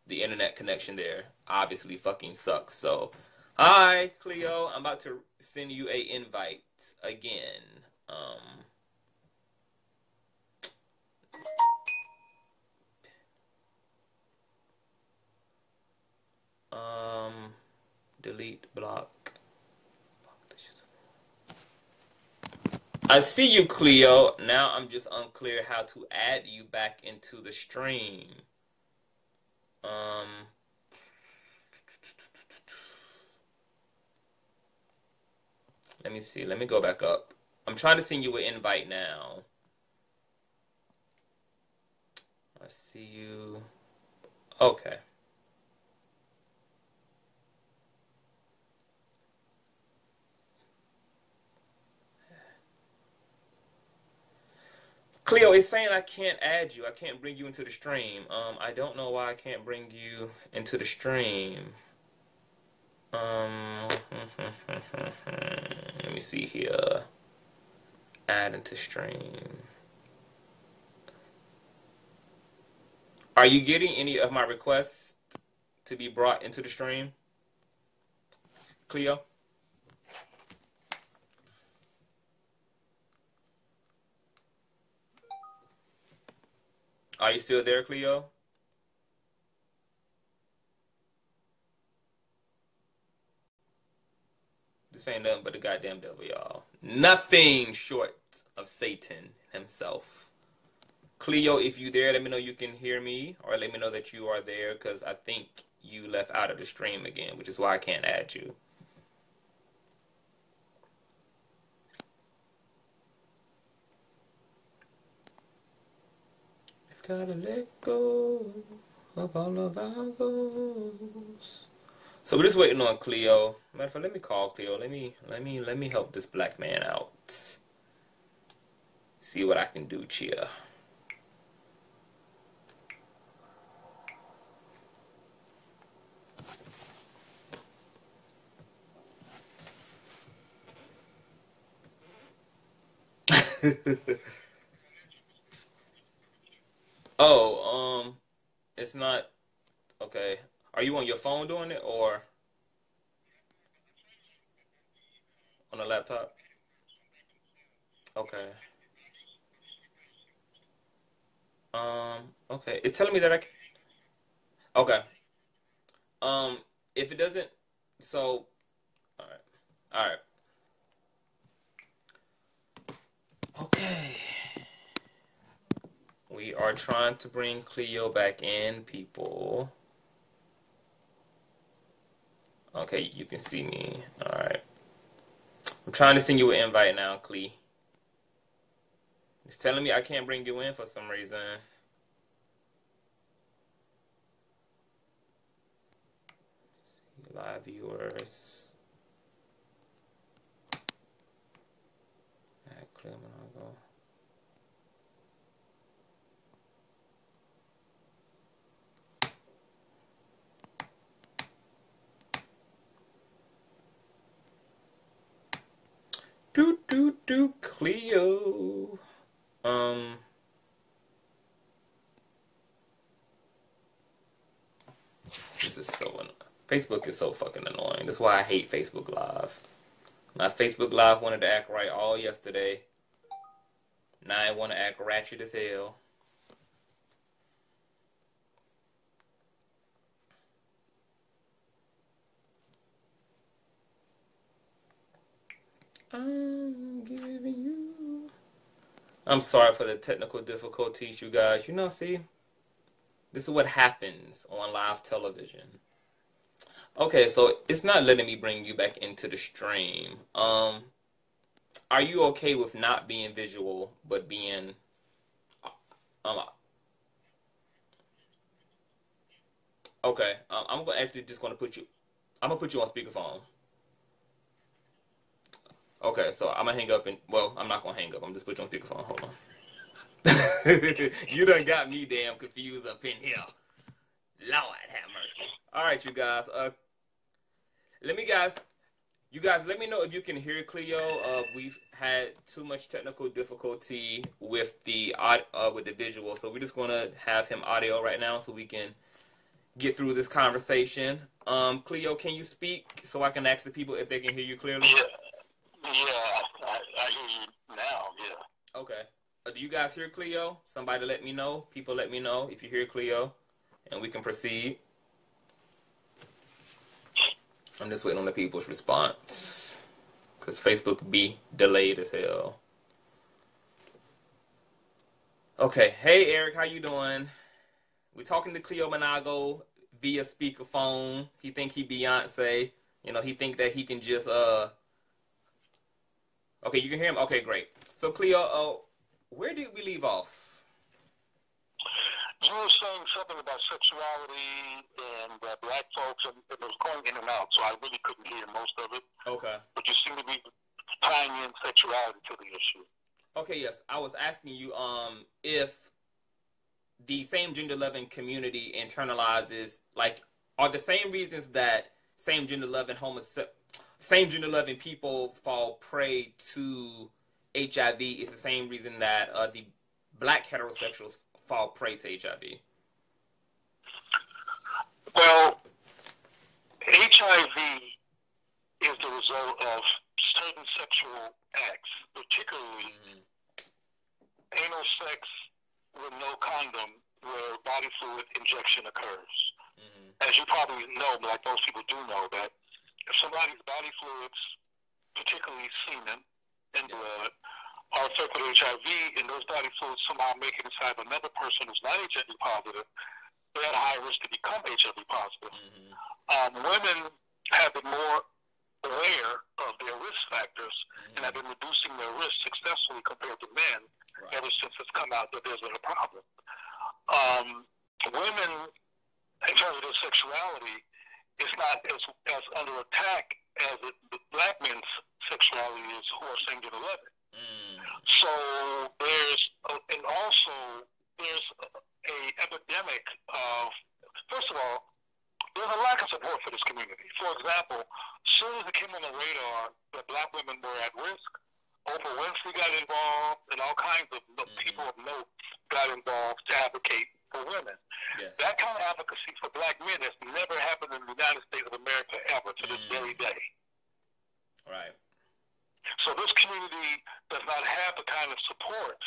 the internet connection there obviously fucking sucks. So, hi, Cleo. I'm about to send you a invite again. Delete, block. I see you, Cleo. Now I'm just unclear how to add you back into the stream. Let me see. Let me go back up. I'm trying to send you an invite now. I see you. Okay. Cleo, it's saying I can't add you. I can't bring you into the stream. I don't know why I can't bring you into the stream. Let me see here. Add into stream. Are you getting any of my requests to be brought into the stream, Cleo? Are you still there, Cleo? This ain't nothing but the goddamn devil, y'all. Nothing short of Satan himself. Cleo, if you there, let me know you can hear me, or let me know that you are there, because I think you left out of the stream again, which is why I can't add you. Gotta let go of all of our goals. So we're just waiting on Cleo. Matter of fact, let me call Cleo. Let me help this black man out. See what I can do, Chia. Oh, it's not okay. Are you on your phone doing it or on a laptop? Okay. Okay. It's telling me that I can. Okay. Um, if it doesn't, so all right, all right. Okay. We are trying to bring Cleo back in, people. Okay, you can see me. All right. I'm trying to send you an invite now, Clee. It's telling me I can't bring you in for some reason. Live viewers. Cleo Manago. Cleo. This is so annoying. Facebook is so fucking annoying. That's why I hate Facebook Live. My Facebook Live wanted to act right all yesterday. Now I want to act ratchet as hell. I'm giving you. I'm sorry for the technical difficulties, you guys. You know, see, this is what happens on live television. Okay, so it's not letting me bring you back into the stream. Are you okay with not being visual but being um okay, I'm gonna actually just gonna put you. I'm gonna put you on speakerphone. Okay, so I'm gonna hang up and well, I'm not gonna hang up. I'm just put you on speakerphone. Hold on. You done got me damn confused up in here. Lord have mercy. All right, you guys. Let me guys. You guys, let me know if you can hear Cleo. We've had too much technical difficulty with the visual, so we're just gonna have him audio right now so we can get through this conversation. Cleo, can you speak so I can ask the people if they can hear you clearly? Yeah, I hear you now, yeah. Okay. Do you guys hear Cleo? Somebody let me know. People let me know if you hear Cleo, and we can proceed. I'm just waiting on the people's response because Facebook be delayed as hell. Okay. Hey, Eric, how you doing? We're talking to Cleo Manago via speakerphone. He think he Beyonce. You know, he think that he can just Okay, you can hear him? Okay, great. So Cleo, where did we leave off? You were saying something about sexuality and black folks, and it was going in and out, so I really couldn't hear most of it. Okay. But you seem to be tying in sexuality to the issue. Okay, yes. I was asking you if the same gender-loving community internalizes, like, are the same reasons that same gender-loving people fall prey to HIV is the same reason that the black heterosexuals fall prey to HIV? Well, HIV is the result of certain sexual acts, particularly anal sex with no condom where body fluid injection occurs. As you probably know, like most people do know, that if somebody's body fluids, particularly semen and blood, are affected with HIV, and those body fluids somehow make it inside of another person who's not HIV positive, they're at a high risk to become HIV positive. Women have been more aware of their risk factors and have been reducing their risk successfully compared to men ever since it's come out that there's been a problem. sexuality is not as under attack as the black men's sexuality is who are same gender loving. So there's a epidemic of, first of all, there's a lack of support for this community. For example, as soon as it came on the radar that black women were at risk, Oprah Winfrey got involved, and all kinds of people of note got involved to advocate for women. Yes. That kind of advocacy for black men has never happened in the United States of America ever to this very day. Right. So this community does not have the kind of support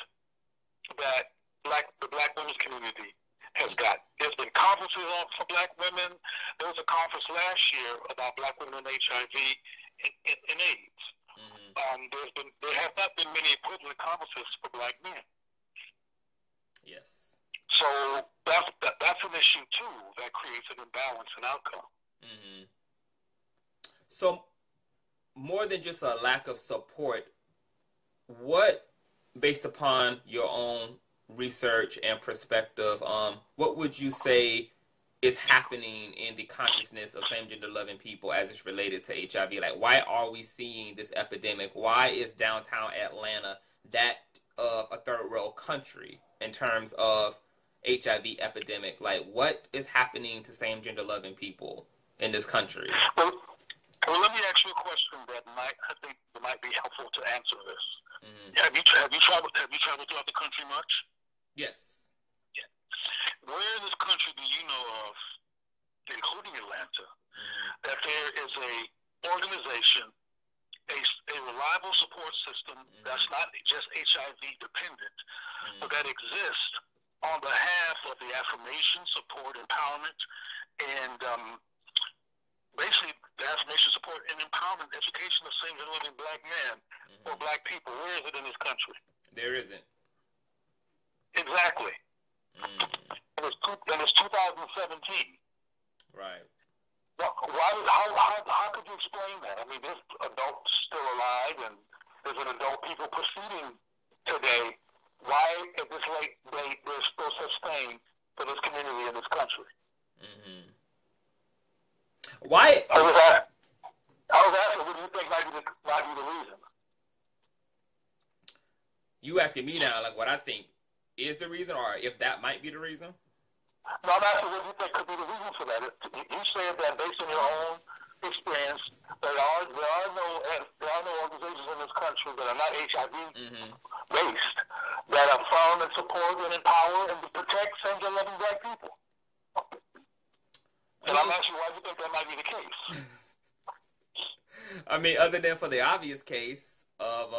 that the black women's community has got. There's been conferences for black women. There was a conference last year about black women and HIV and AIDS. There have not been many equivalent conferences for black men. Yes. So that's an issue too that creates an imbalance in outcome. So more than just a lack of support, what, based upon your own research and perspective, what would you say is happening in the consciousness of same-gender loving people as it's related to HIV? Like, why are we seeing this epidemic? Why is downtown Atlanta that of a third world country in terms of HIV epidemic? Like, what is happening to same-gender loving people in this country? Well, let me ask you a question that I think might be helpful to answer this. Have you traveled throughout the country much? Yes. Yeah. Where in this country do you know of, including Atlanta, that there is a organization, a reliable support system that's not just HIV dependent, but that exists on behalf of the affirmation, support, empowerment, and basically the affirmation, support, and empowerment, education of same-gender loving black men or black people? Where is it in this country? There isn't. Exactly. And it's 2017. Right. How could you explain that? I mean, there's adults still alive, and there's an adult people proceeding today. Why at this late date there's still such thing for this community in this country? Why? I was asking, what do you think might be the reason? You asking me now, like, what I think is the reason, or if that might be the reason? No, I'm asking what you think could be the reason for that. You said that based on your own experience, there are no organizations in this country that are not HIV based that affirm and support and empower and protect same-gender loving black people. And I'm asking why you think that might be the case. I mean, other than for the obvious case of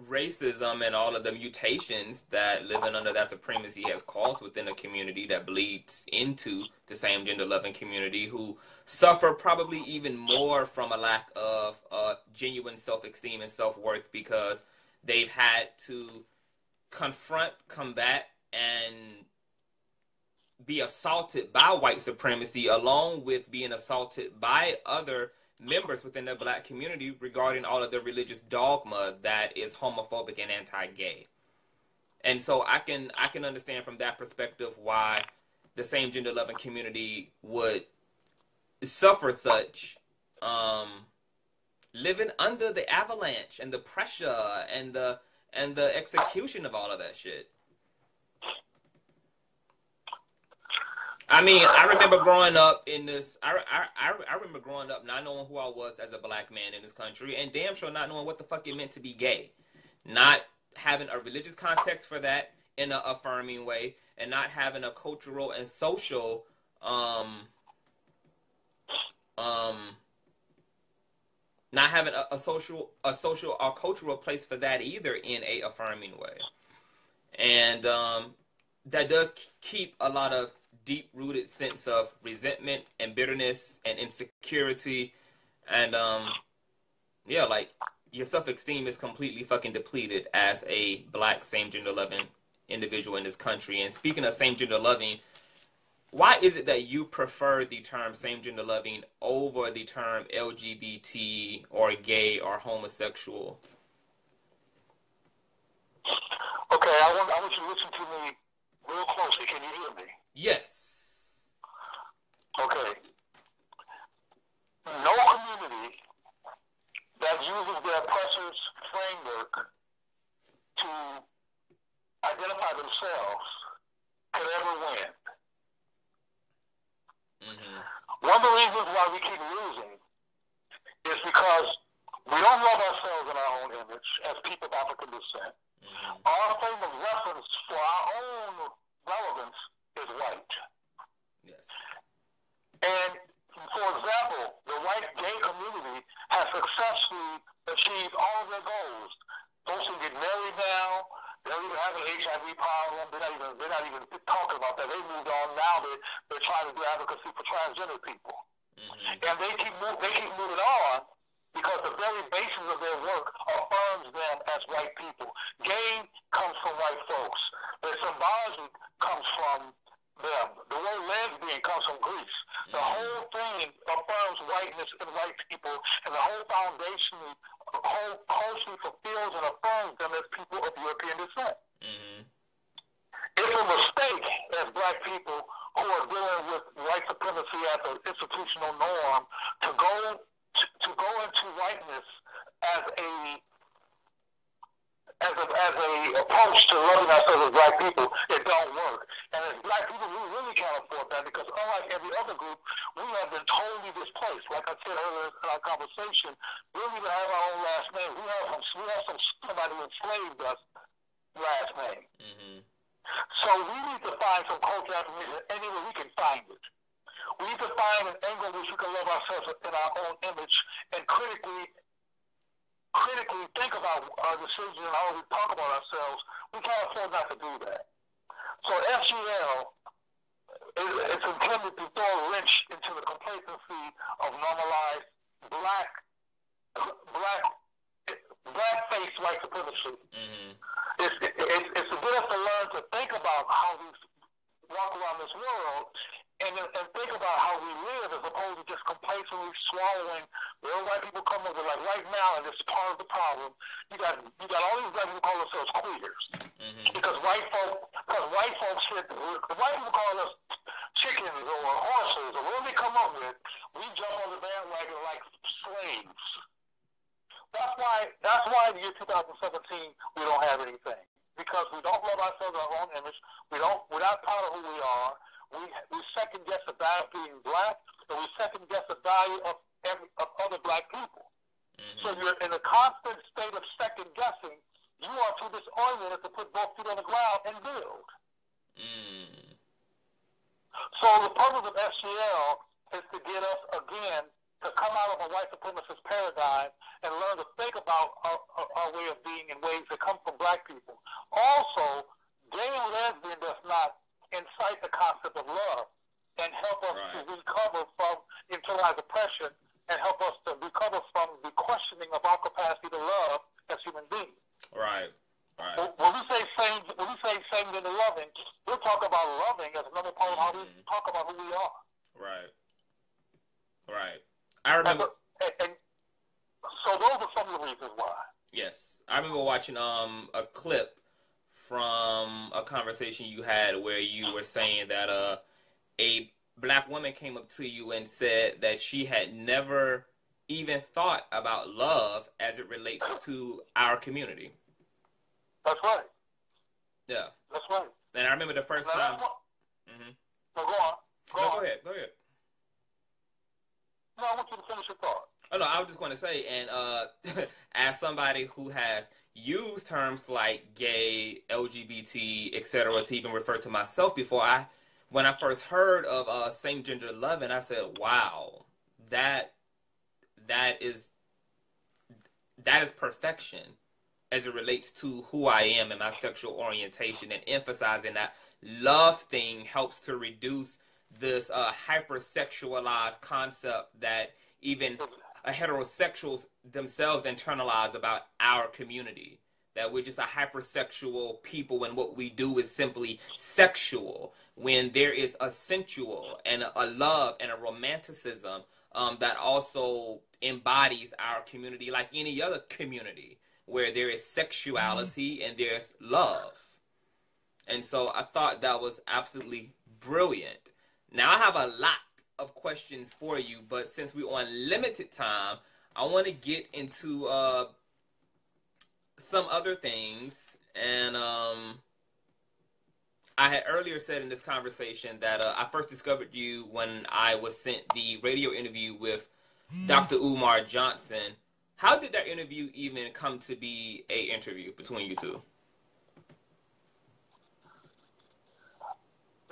racism and all of the mutations that living under that supremacy has caused within a community that bleeds into the same gender loving community, who suffer probably even more from a lack of genuine self-esteem and self-worth, because they've had to confront, combat, and be assaulted by white supremacy, along with being assaulted by other members within the black community regarding all of the religious dogma that is homophobic and anti-gay. And so I can understand from that perspective why the same gender loving community would suffer such, living under the avalanche and the pressure and the execution of all of that shit. I mean, I remember growing up in this. I remember growing up not knowing who I was as a black man in this country, and damn sure not knowing what the fuck it meant to be gay, not having a religious context for that in an affirming way, and not having a cultural and social not having a social or cultural place for that either in a affirming way, and that does keep a lot of deep-rooted sense of resentment and bitterness and insecurity, and yeah, like, your self-esteem is completely fucking depleted as a black same-gender loving individual in this country. And speaking of same-gender loving, why is it that you prefer the term same-gender loving over the term LGBT or gay or homosexual? Okay, I want you to listen to me real closely. Can you hear me? Yes. Okay. No community that uses their oppressor's framework to identify themselves can ever win. One of the reasons why we keep losing is because we don't love ourselves in our own image as people of African descent. Our frame of reference for our own relevance is white. Yes. And, for example, the white gay community has successfully achieved all of their goals. Folks can get married now. They don't even have an HIV problem. They're not even talking about that. They moved on now. They're trying to do advocacy for transgender people. And they keep moving on because the very basis of their work affirms them as white people. Gay comes from white folks. Their symbology comes from them. The word lesbian comes from Greece. The whole thing affirms whiteness in white people, and the whole foundation, culturally fulfills and affirms them as people of European descent. It's a mistake as black people who are dealing with white supremacy as an institutional norm to go into whiteness as a approach to loving ourselves as black people. It don't work. And as black people, we really can't afford that because unlike every other group, we have been totally displaced. Like I said earlier in our conversation, we don't even have our own last name. We have somebody who enslaved us last name. So we need to find some cultural affirmation anywhere we can find it. We need to find an angle in which we can love ourselves in our own image and critically think about our decisions and how we talk about ourselves. We can't afford not to do that. So SGL is intended to throw a wrench into the complacency of normalized black-faced white supremacy. It's to get us to learn to think about how we walk around this world and think about how we live as opposed to just complacently swallowing where white people come over. Like right now, and it's part of the problem, you got all these black people call themselves queers. Because white folks said, white people call us chickens or horses or whatever they come up with, we jump on the bandwagon like slaves. That's why in the year 2017 we don't have anything. Because we don't love ourselves in our own image. We're not proud of who we are. We second guess the value of being black, and we second guess the value of other black people. So you're in a constant state of second guessing. You are too disoriented to put both feet on the ground and build. So the purpose of SGL is to get us again to come out of a white supremacist paradigm and learn to think about our way of being in ways that come from black people. Also, gay and lesbian does not incite the concept of love and help us to recover from internalized oppression and help us to recover from the questioning of our capacity to love as human beings. Right. When we say same than loving, we're talking about loving as another part of how we talk about who we are. Right. I remember. And so those are some of the reasons why. Yes, I remember watching a clip from a conversation you had where you were saying that a black woman came up to you and said that she had never even thought about love as it relates to our community. That's right. Yeah. That's right. And I remember the first time. No, go on. Go ahead. No, I want you to finish your thought. Oh, no, I was just going to say, and as somebody who has used terms like gay, LGBT, etc., to even refer to myself before, when I first heard of same-gender loving, I said, wow, that is perfection as it relates to who I am and my sexual orientation, and emphasizing that love thing helps to reduce this hypersexualized concept that even heterosexuals themselves internalize about our community, that we're just a hypersexual people when what we do is simply sexual, when there is a sensual and a love and a romanticism that also embodies our community like any other community, where there is sexuality and there's love. And so I thought that was absolutely brilliant. Now, I have a lot of questions for you, but since we're on limited time, I want to get into some other things. And I had earlier said in this conversation that I first discovered you when I was sent the radio interview with Dr. Umar Johnson. How did that interview even come to be a interview between you two?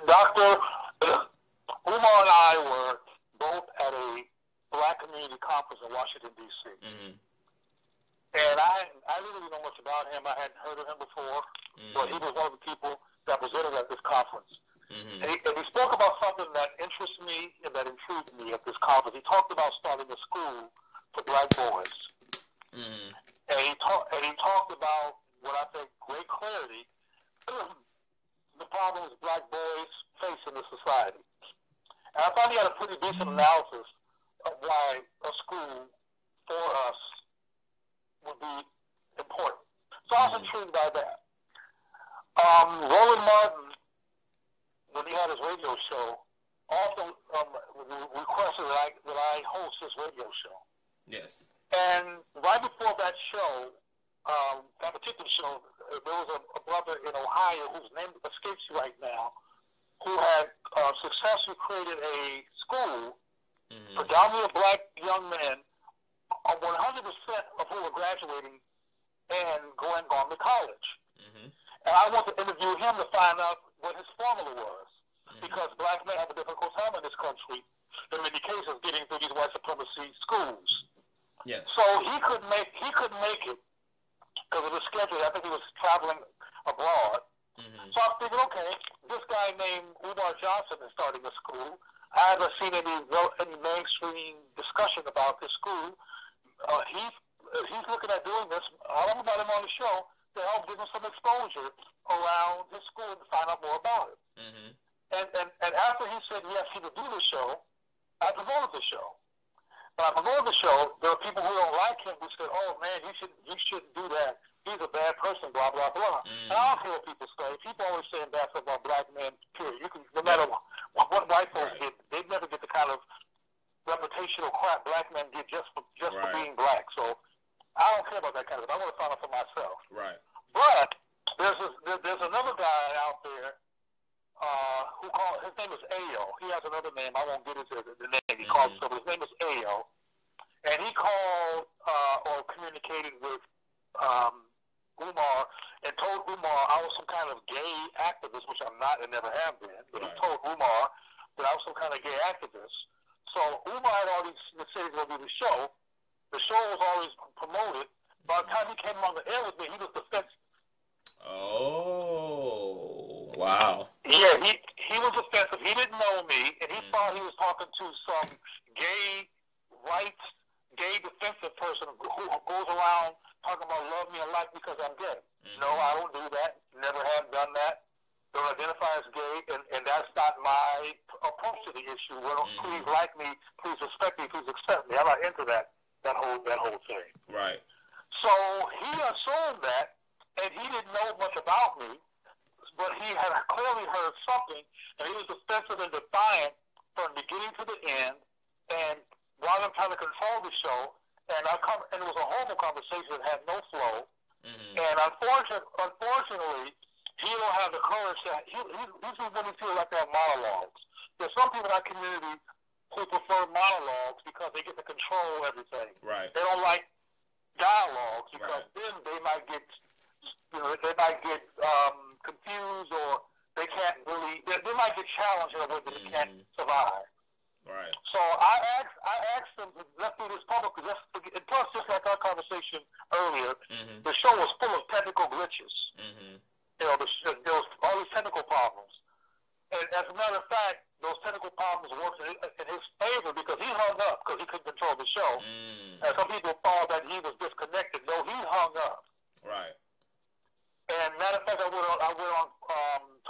Dr. Umar and I were both at a Black community conference in Washington, D.C. Mm-hmm. And I really didn't know much about him. I hadn't heard of him before, but he was one of the people that presented at this conference. Mm-hmm. And he spoke about something that interests me and that intrigued me at this conference. He talked about starting a school for Black boys. Mm-hmm. And he talked about what I think great clarity the problems Black boys face in the society. And I thought he had a pretty decent analysis of why a school for us would be important. So I was intrigued by that. Roland Martin, when he had his radio show, also requested that I host his radio show. Yes. And right before that show, that particular show, there was a brother in Ohio whose name escapes you right now, who had successfully created a school predominantly of Black young men, 100% of who were graduating and going on to college. Mm-hmm. And I want to interview him to find out what his formula was, because Black men have a difficult time in this country, in many cases, getting through these white supremacy schools. Yes. So he couldn't make it because of the schedule. I think he was traveling abroad. Mm-hmm. So I figured, okay, this guy named Umar Johnson is starting a school. I haven't seen any mainstream discussion about this school. He's looking at doing this. I don't know about him on the show to help give him some exposure around his school to find out more about it. Mm-hmm. And after he said yes, he would do the show, I promoted the show. When I promoted the show, there were people who don't like him who said, "Oh man, you shouldn't do that. He's a bad person." Blah blah blah. And I don't care what people say. People always say bad stuff about Black men. Period. You can, no matter what white folks get, they never get the kind of reputational crap Black men get just for being Black. So I don't care about that kind of stuff. I want to find out for myself. Right. But there's another guy out there his name is Ayo. He has another name. I won't get into the name he called himself. His name is Ayo. And he called or communicated with Umar and told Umar I was some kind of gay activist, which I'm not and never have been. But he told Umar that I was some kind of gay activist. So Umar had already said he was going to do the show. The show was always promoted. By the time he came on the air with me, he was defensive. Oh, wow. Yeah, he was offensive. He didn't know me, and he thought he was talking to some gay rights, gay defensive person who goes around talking about love me and like me because I'm gay. No, I don't do that. Never have done that. Don't identify as gay, and that's not my approach to the issue. Well, please like me, please respect me, please accept me. I'm not into that whole thing. Right. So he assumed that, and he didn't know much about me, but he had clearly heard something, and he was defensive and defiant from beginning to the end. And while I'm trying to control the show, and it was a horrible conversation that had no flow. Mm-hmm. And unfortunately, he don't have the courage that he's when he feels like they have monologues. There's some people in our community who prefer monologues because they get to control everything. Right. They don't like dialogues because then they might get confused, or they can't really. They might get challenged in a way that they can't survive. Right. So I asked them to let's do this publicly. And plus, just like our conversation earlier, the show was full of technical glitches. Mm-hmm. You know, there was all these technical problems. And as a matter of fact, those technical problems worked in his favor because he hung up because he couldn't control the show. And some people thought that he was disconnected. No, he hung up. Right. And matter of fact, I went on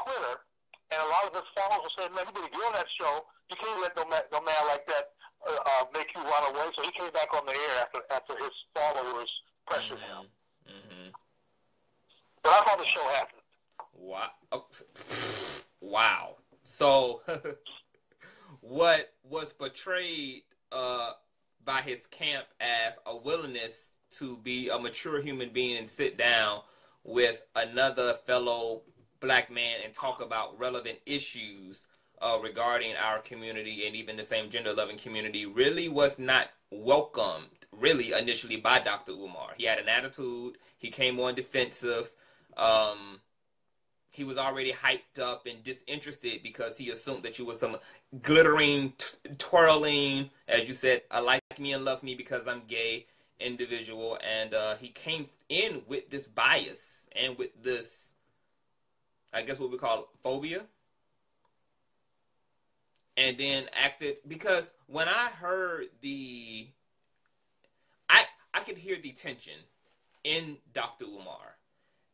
Twitter, and a lot of his followers were saying, "Man, you better get on that show. You can't let no man like that make you run away." So he came back on the air after his followers pressured him. Mm-hmm. But that's how the show happened. Wow. Oh. Wow. So what was portrayed by his camp as a willingness to be a mature human being and sit down with another fellow black man and talk about relevant issues regarding our community and even the same gender-loving community really was not welcomed, really, initially by Dr. Umar. He had an attitude. He came on defensive. He was already hyped up and disinterested because he assumed that you were some glittering, twirling, as you said, I like me and love me because I'm gay individual. And he came in with this bias and with this, I guess what we call phobia. And then acted, because when I heard I could hear the tension in Dr. Umar.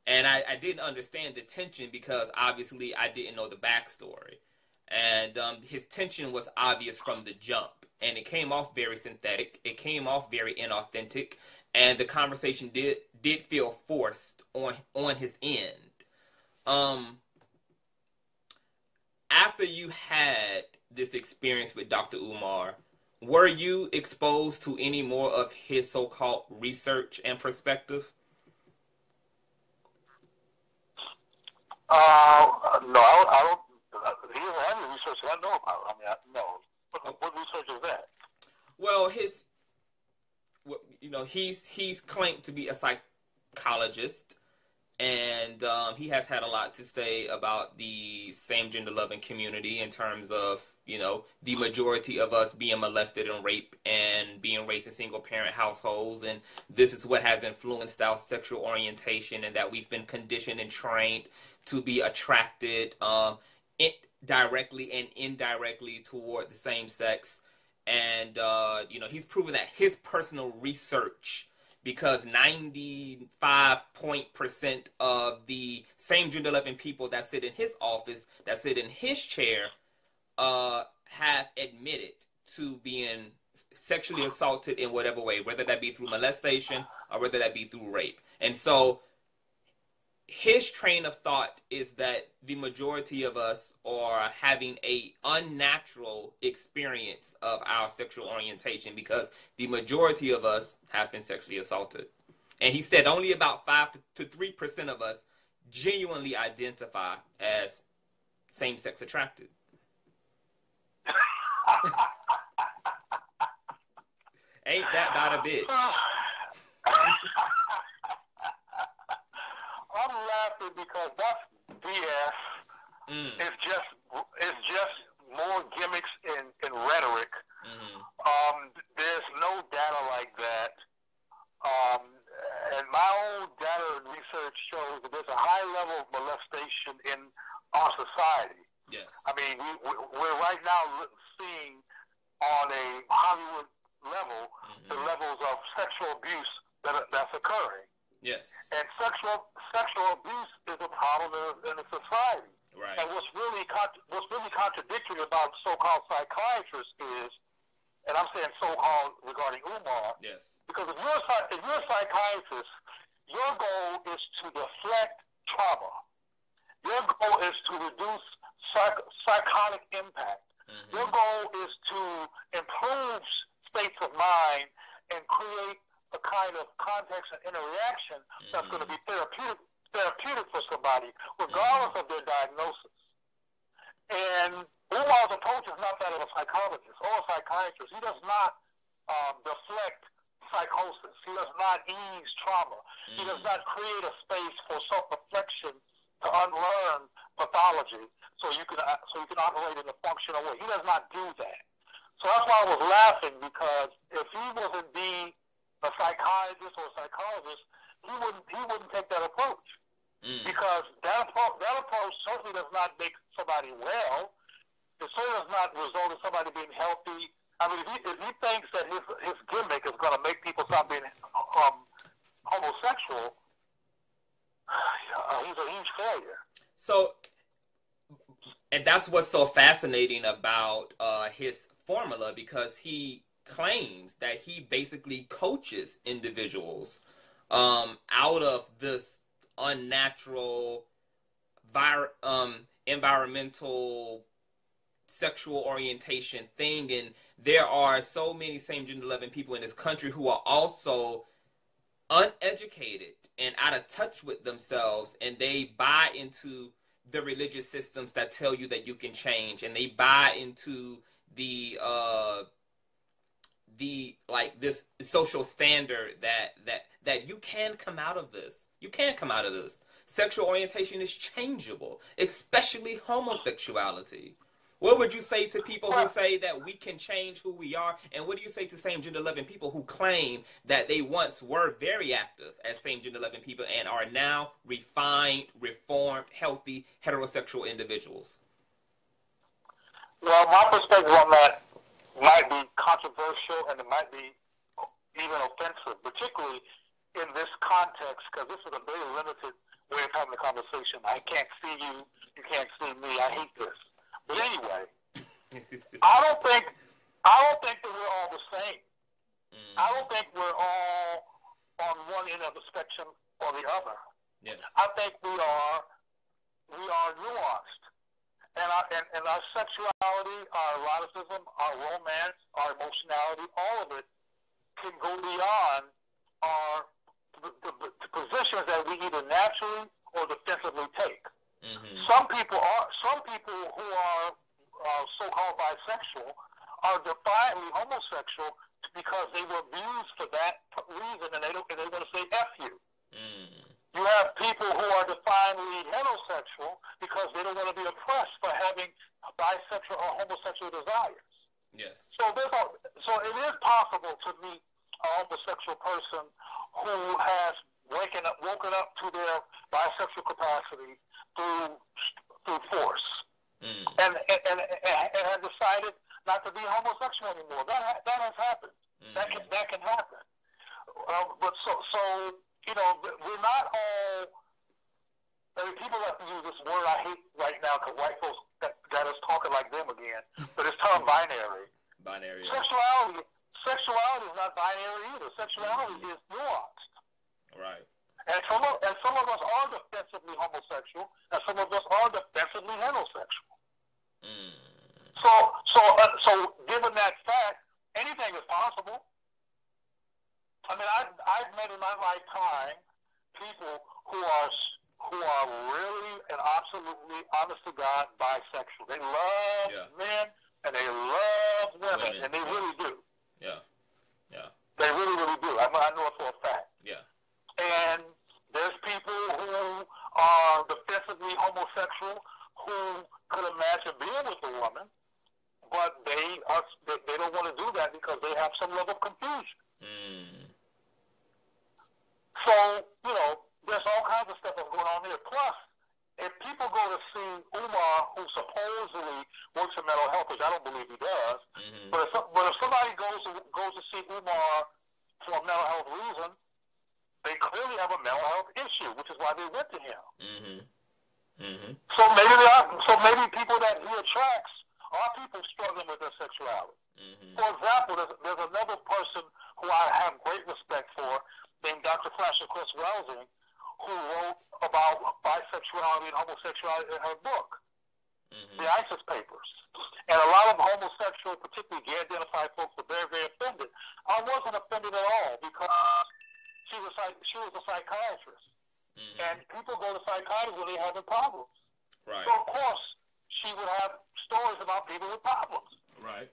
And I didn't understand the tension because obviously I didn't know the backstory. And his tension was obvious from the jump. And it came off very synthetic. It came off very inauthentic. And the conversation did feel forced on his end. After you had this experience with Dr. Umar, were you exposed to any more of his so-called research and perspective? No, I don't. He doesn't have any research that I know about. I mean, no. What research is that? Well, he's claimed to be a psychologist, and he has had a lot to say about the same gender loving community in terms of, the majority of us being molested and raped and being raised in single parent households. And this is what has influenced our sexual orientation, and that we've been conditioned and trained to be attracted directly and indirectly toward the same sex. And, he's proven that his personal research, because 95% of the same gender loving people that sit in his office, that sit in his chair, have admitted to being sexually assaulted in whatever way, whether that be through molestation or whether that be through rape. And so his train of thought is that the majority of us are having a unnatural experience of our sexual orientation because the majority of us have been sexually assaulted. And he said only about 5 to 3% of us genuinely identify as same-sex attracted. Ain't that not a bitch? I'm laughing because that's BS. It's just more gimmicks in rhetoric. There's no data like that. And my own data and research shows that there's a high level of molestation in our society. Yes. I mean, we're right now seeing on a Hollywood level the levels of sexual abuse that's occurring. Yes. And sexual abuse is a problem in a society. Right. And what's really contradictory about so-called psychiatrists is, and I'm saying so-called regarding Umar, yes, because if you're a psychiatrist, your goal is to deflect trauma. Your goal is to reduce psychotic impact. Your goal is to improve states of mind and create a kind of context and interaction that's going to be therapeutic for somebody, regardless of their diagnosis. And Umar's approach is not that of a psychologist or a psychiatrist. He does not deflect psychosis. He does not ease trauma. He does not create a space for self-reflection to unlearn pathology so you can operate in a functional way. He does not do that. So that's why I was laughing, because if he was indeed a psychiatrist or a psychologist, he wouldn't take that approach. Because that approach certainly does not make somebody well. It certainly does not result in somebody being healthy. I mean, if he thinks that his gimmick is going to make people stop being homosexual, he's a huge failure. So, and that's what's so fascinating about his formula, because he claims that he basically coaches individuals out of this unnatural environmental sexual orientation thing, and there are so many same-gender loving people in this country who are also uneducated and out of touch with themselves, and they buy into the religious systems that tell you that you can change, and they buy into the like this social standard that you can come out of this. You can come out of this. Sexual orientation is changeable, especially homosexuality. What would you say to people who say that we can change who we are? And what do you say to same-gender loving people who claim that they once were very active as same-gender loving people and are now refined, reformed, healthy, heterosexual individuals? Well, my perspective on that might be controversial and it might be even offensive, particularly in this context, because this is a very limited way of having a conversation. I can't see you, you can't see me, I hate this. But anyway, I don't think that we're all the same. I don't think we're all on one end of the spectrum or the other. Yes. I think we are nuanced. And our sexuality, our eroticism, our romance, our emotionality, all of it can go beyond the positions that we either naturally or defensively take. Mm-hmm. Some people who are so-called bisexual are defiantly homosexual because they were abused for that reason, and they want to say F you. Mm. You have people who are defiantly heterosexual because they don't want to be oppressed for having bisexual or homosexual desires. Yes. So it is possible to meet a homosexual person who has woken up to their bisexual capacity through force, and has decided not to be homosexual anymore. That has happened. That can happen. But so you know, we're not all. I mean, people have to use this word I hate right now because white folks got us talking like them again. But it's term binary. Binary. Sexuality is not binary either. Sexuality is nuanced. Right. And some of us are defensively homosexual, and some of us are defensively heterosexual. So given that fact, anything is possible. I mean, I've met in my lifetime people who are really and absolutely, honest to God, bisexual. They love men and they love women, and they really do. Yeah. Yeah. They really, really do. I know it for a fact. Yeah. And there's people who are defensively homosexual who could imagine being with a woman, but they don't want to do that because they have some level of confusion. So, you know, there's all kinds of stuff that's going on here. Plus, if people go to see Umar, who supposedly works in mental health, which I don't believe he does, but if somebody goes to see Umar for a mental health reason, they clearly have a mental health issue, which is why they went to him. So maybe people that he attracts are people struggling with their sexuality. For example, there's another person who I have great respect for, named Dr. Flasher Chris Welsing, who wrote about bisexuality and homosexuality in her book, The ISIS Papers. And a lot of homosexual, particularly gay-identified folks, were very, very offended. I wasn't offended at all because she was a psychiatrist. And people go to psychiatrists when they're having problems. Right. So, of course, she would have stories about people with problems. Right.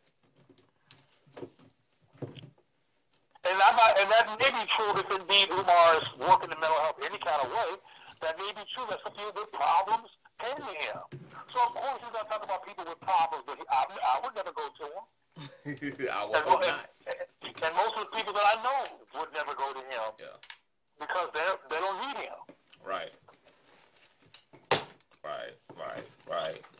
And that may be true if indeed Umar is working in mental health any kind of way. That may be true that some people with problems came to him. So, of course, he's going to talk about people with problems, but I would never go to him. I would hope not. And most of the people that I know would never go to him. Yeah. Because they don't need him. Right.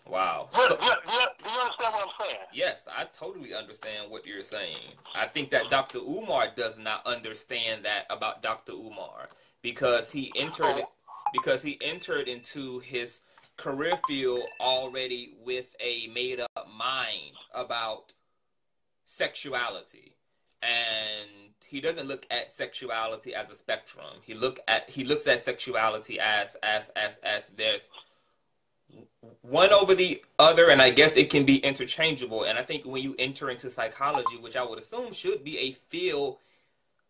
Wow. Do you understand what I'm saying? Yes, I totally understand what you're saying. I think that Dr. Umar does not understand that about Dr. Umar because he entered into his career field already with a made-up mind about sexuality, and he doesn't look at sexuality as a spectrum. He looks at sexuality as there's one over the other, and I guess it can be interchangeable. And I think when you enter into psychology, which I would assume should be a field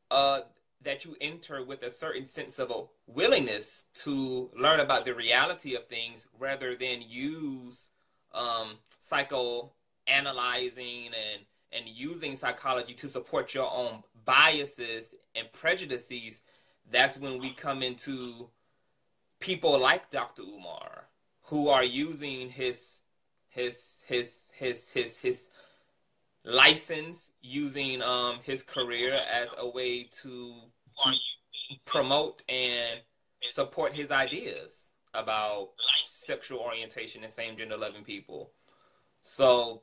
that you enter with a certain sense of a willingness to learn about the reality of things rather than use psychoanalyzing and using psychology to support your own biases and prejudices, that's when we come into people like Dr. Umar, who are using his license, using his career as a way to promote and support his ideas about sexual orientation and same gender loving people. So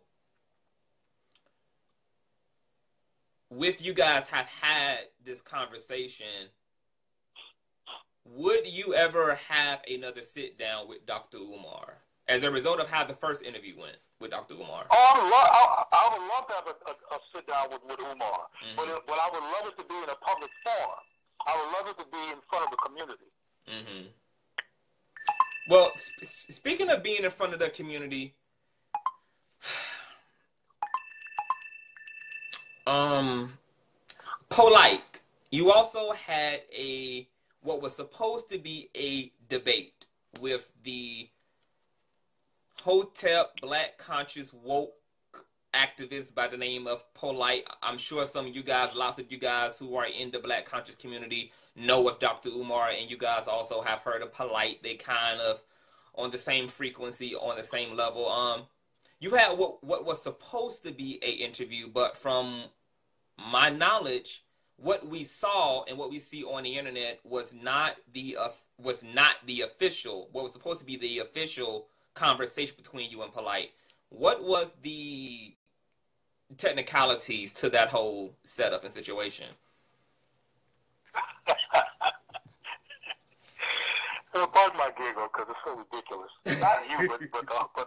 with you guys have had this conversation, would you ever have another sit down with Dr. Umar as a result of how the first interview went with Dr. Umar? Oh, I would love to have a sit down with Umar, Mm-hmm. but I would love it to be in a public forum. I would love it to be in front of the community. Mm-hmm. Well, speaking of being in front of the community, Polight, you also had what was supposed to be a debate with the Hotep Black conscious woke activist by the name of Polight. I'm sure some of you guys, lots of you guys who are in the Black conscious community know of Dr. Umar, and you guys also have heard of Polight. They kind of on the same frequency, on the same level. You had what was supposed to be an interview, but from my knowledge, what we saw and what we see on the internet was not the official. What was supposed to be the official conversation between you and Polight. What was the technicalities to that whole setup and situation? Pardon my giggle because it's so ridiculous. Not you, but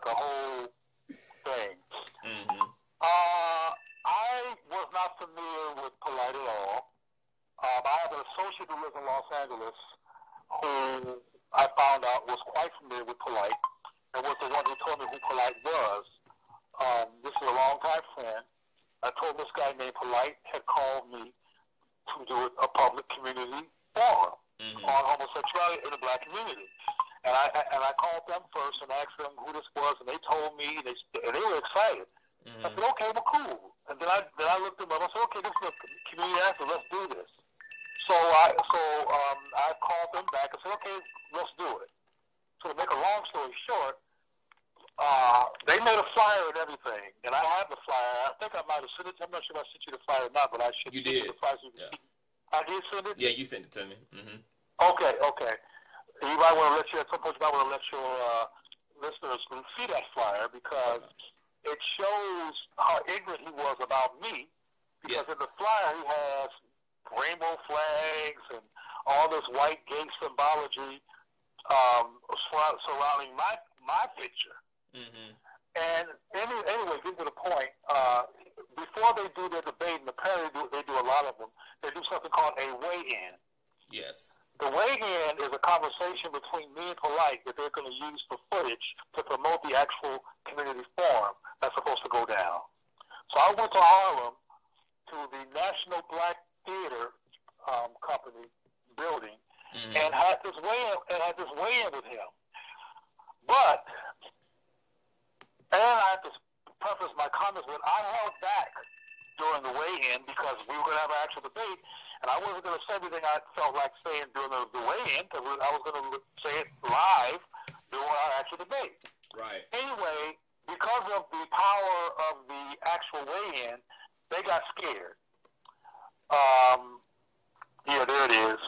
the whole thing. Mm-hmm. I was not familiar with Polight at all. I have an associate who lives in Los Angeles who I found out was quite familiar with Polight and was the one who told me who Polight was. This is a long-time friend. I told this guy named Polight had called me to do a public community forum on homosexuality in the Black community. And I called them first and asked them who this was, and they told me, and they were excited. I said, okay, well, cool. And then I looked them up. I said, okay, this is a community actor. Let's do this. So I called them back and said, okay, let's do it. So to make a long story short, they made a flyer and everything, and I have the flyer. I think I might have sent it. I'm not sure if I sent you the flyer or not, but I should. You did. The flyer. Yeah. I did send it. Yeah, you sent it to me. Mm-hmm. Okay. You might want to let at some point you might want to let your listeners see that flyer because it shows how ignorant he was about me. Because in the flyer he has rainbow flags and all this white gay symbology surrounding my picture. Mm-hmm. And anyway, getting to the point, before they do their debate, and apparently they do a lot of them, they do something called a weigh-in. Yes. The weigh-in is a conversation between me and Polight that they're going to use for footage to promote the actual community forum that's supposed to go down. So I went to Harlem to the National Black Theater Company building and had this weigh-in with him. But and I have to preface my comments with I held back during the weigh-in because we were going to have an actual debate, and I wasn't going to say everything I felt like saying during the weigh-in because I was going to say it live during our actual debate. Right. Anyway, because of the power of the actual weigh-in, they got scared. Yeah, there it is.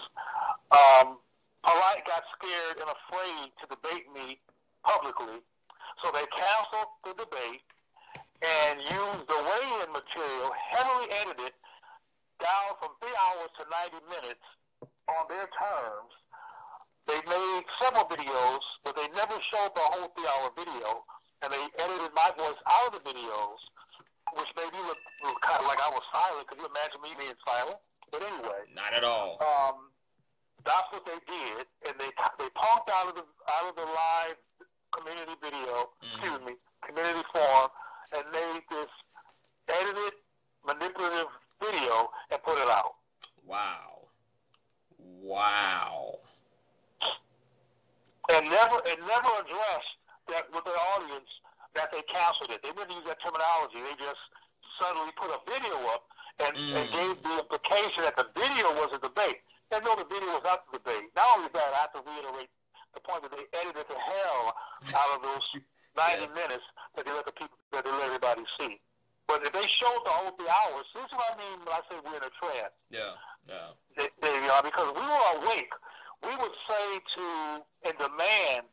Polight got scared and afraid to debate me publicly. So they canceled the debate and used the weigh-in material, heavily edited, down from 3 hours to 90 minutes on their terms. They made several videos, but they never showed the whole 3-hour video, and they edited my voice out of the videos, which made me look kind of like I was silent. Could you imagine me being silent? But anyway. Not at all. That's what they did, and they punked out of the live community video, community forum, and made this edited, manipulative video and put it out. Wow. And never addressed that with their audience that they canceled it. They didn't use that terminology. They just suddenly put a video up and gave the implication that the video was a debate. They know the video was not the debate. Not only that, I have to reiterate the point that they edited the hell out of those 90 minutes that they let everybody see. But if they showed the whole 3 hours, this is what I mean when I say we're in a trance. Because we were awake. We would say and demand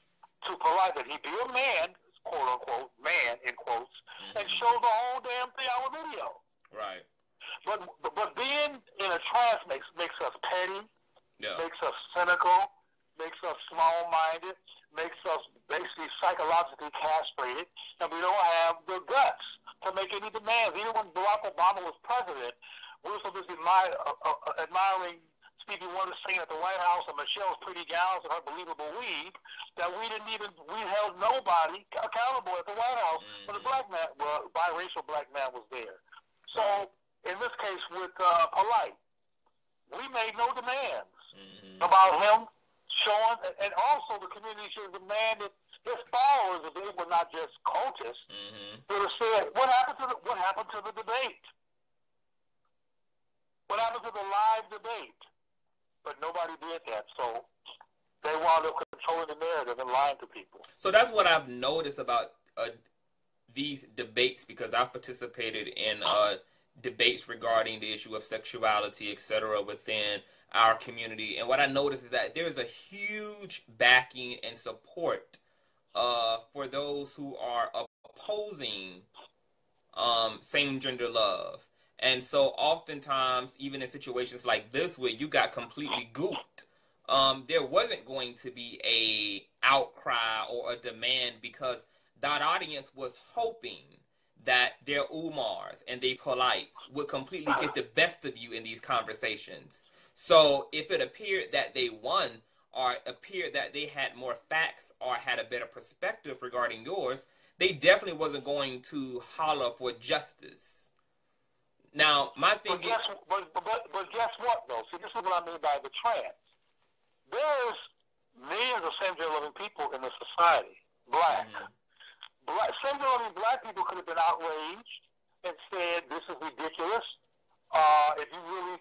to Polight that he be a man, quote unquote, man in quotes, and show the whole damn 3-hour video. Right. But being in a trance makes us petty, makes us cynical, makes us small-minded, makes us basically psychologically castrated, and we don't have the guts to make any demands. Even when Barack Obama was president, we were so busy admiring Stevie Wonder singing at the White House and Michelle's pretty gowns and her believable weave that we held nobody accountable at the White House when the biracial black man was there. So in this case with Polight, we made no demands about him showing, and also the community should have demanded his followers, if they were not just cultists, would have said, what happened to the debate? What happened to the live debate? But nobody did that, so they wound up controlling the narrative and lying to people. So that's what I've noticed about these debates, because I've participated in debates regarding the issue of sexuality, etc., within our community. And what I noticed is that there's a huge backing and support for those who are opposing same-gender love. And so oftentimes, even in situations like this where you got completely gooped, there wasn't going to be a outcry or a demand, because that audience was hoping that their Umars and their Polights would completely get the best of you in these conversations. So if it appeared that they won, or appeared that they had more facts or had a better perspective regarding yours, they definitely wasn't going to holler for justice. Now, my thing is... But guess what, though? See, this is what I mean by the trance. There's millions of same-gender-loving people in the society, black. Same-gender-loving black people could have been outraged and said, this is ridiculous. If you really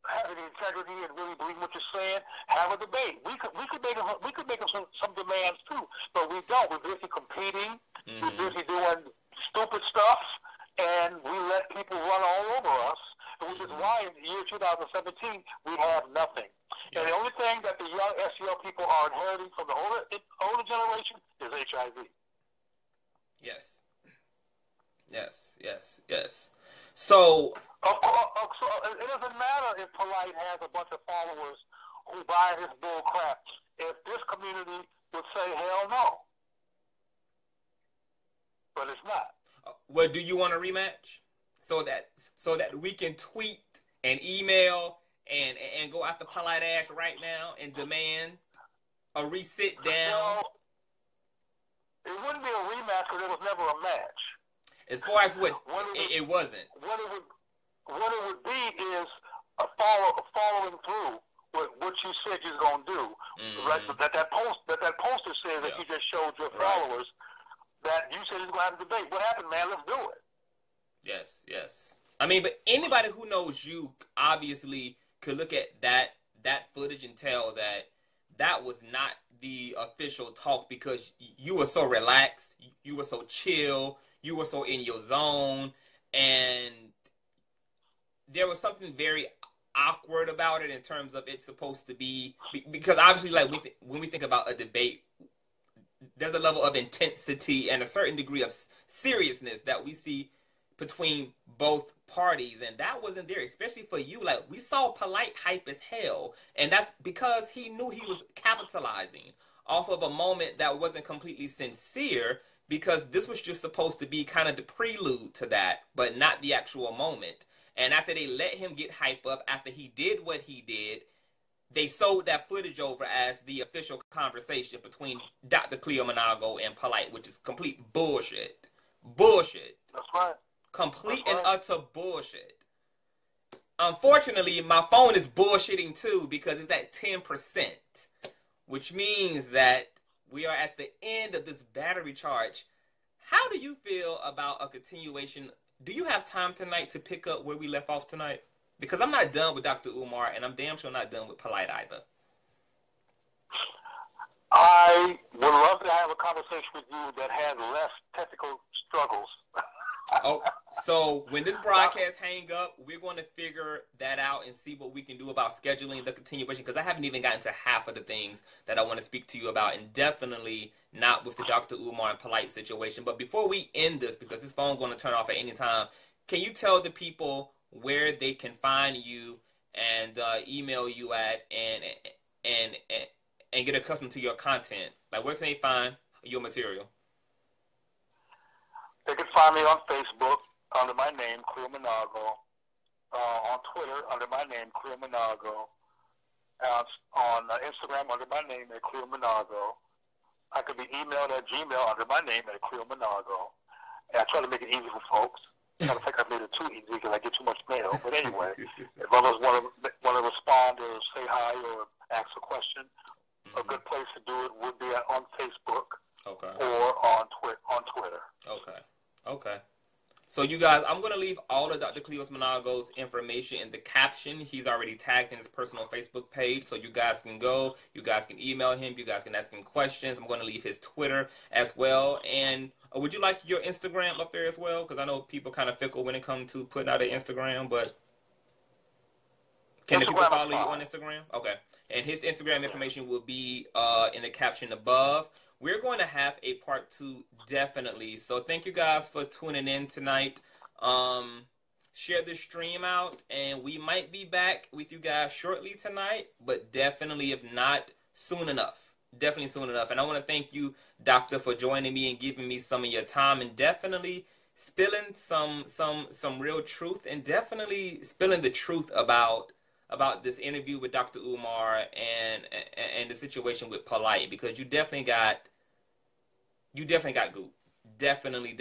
have any integrity and really believe what you're saying, have a debate. We could make some demands, too, but we don't. We're busy competing. We're busy doing stupid stuff. And we let people run all over us, which is why in the year 2017 we have nothing. And the only thing that the young SEL people are inheriting from the older generation is HIV. Yes. So it doesn't matter if Polight has a bunch of followers who buy his bull crap. If this community would say hell no, but it's not. Well, do you want a rematch so that we can tweet and email and go after Polight Ash right now and demand a resit down? Well, it wouldn't be a rematch because it was never a match. As far as it wasn't. What it would be is a following through with what you said you was gonna do. Right? That poster says that you just showed your followers. That you said you're going to have a debate. What happened, man? Let's do it. Yes. I mean, but anybody who knows you obviously could look at that footage and tell that was not the official talk, because you were so relaxed, you were so chill, you were so in your zone, and there was something very awkward about it in terms of it's supposed to be, because obviously, like, when we think about a debate, there's a level of intensity and a certain degree of seriousness that we see between both parties, and that wasn't there, especially for you. Like, we saw Polight hype as hell, and that's because he knew he was capitalizing off of a moment that wasn't completely sincere, because this was just supposed to be kind of the prelude to that, but not the actual moment. And after they let him get hype up, after he did what he did, they sold that footage over as the official conversation between Dr. Cleo Manago and Polight, which is complete bullshit. Bullshit. That's right. Complete That's and right. utter bullshit. Unfortunately, my phone is bullshitting too because it's at 10%, which means that we are at the end of this battery charge. How do you feel about a continuation? Do you have time tonight to pick up where we left off tonight? Because I'm not done with Dr. Umar, and I'm damn sure not done with Polight either. I would love to have a conversation with you that had less technical struggles. Oh, so when this broadcast hang up, we're going to figure that out and see what we can do about scheduling the continuation, because I haven't even gotten to half of the things that I want to speak to you about, and definitely not with the Dr. Umar and Polight situation. But before we end this, because this phone's going to turn off at any time, can you tell the people where they can find you and email you at and get accustomed to your content? Like, where can they find your material? They can find me on Facebook under my name, Cleo Manago. On Twitter under my name, Cleo Manago. On Instagram under my name at Cleo Manago. I could be emailed at Gmail under my name at Cleo Manago. And I try to make it easy for folks. Matter of fact, I made it too easy because I get too much mail. But anyway, if others want to respond or say hi or ask a question, a good place to do it would be on Facebook. Okay. Or on Twitter. Okay. So you guys, I'm going to leave all of Dr. Cleo Manago's information in the caption. He's already tagged in his personal Facebook page, so you guys can go. You guys can email him. You guys can ask him questions. I'm going to leave his Twitter as well. And would you like your Instagram up there as well? Because I know people kind of fickle when it comes to putting out their Instagram, but can the people follow you on Instagram? Okay. And his Instagram information will be in the caption above. We're going to have a part 2 definitely. So thank you guys for tuning in tonight. Share the stream out, and we might be back with you guys shortly tonight, but definitely, if not, soon enough. Definitely soon enough. And I want to thank you, Doctor, for joining me and giving me some of your time, and definitely spilling some real truth, and definitely spilling the truth about this interview with Dr. Umar and the situation with Polight, because you definitely got goop. Definitely.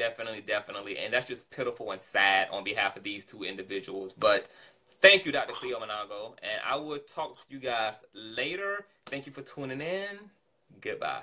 And that's just pitiful and sad on behalf of these two individuals. But thank you, Dr. Cleo Manago. And I will talk to you guys later. Thank you for tuning in. Goodbye.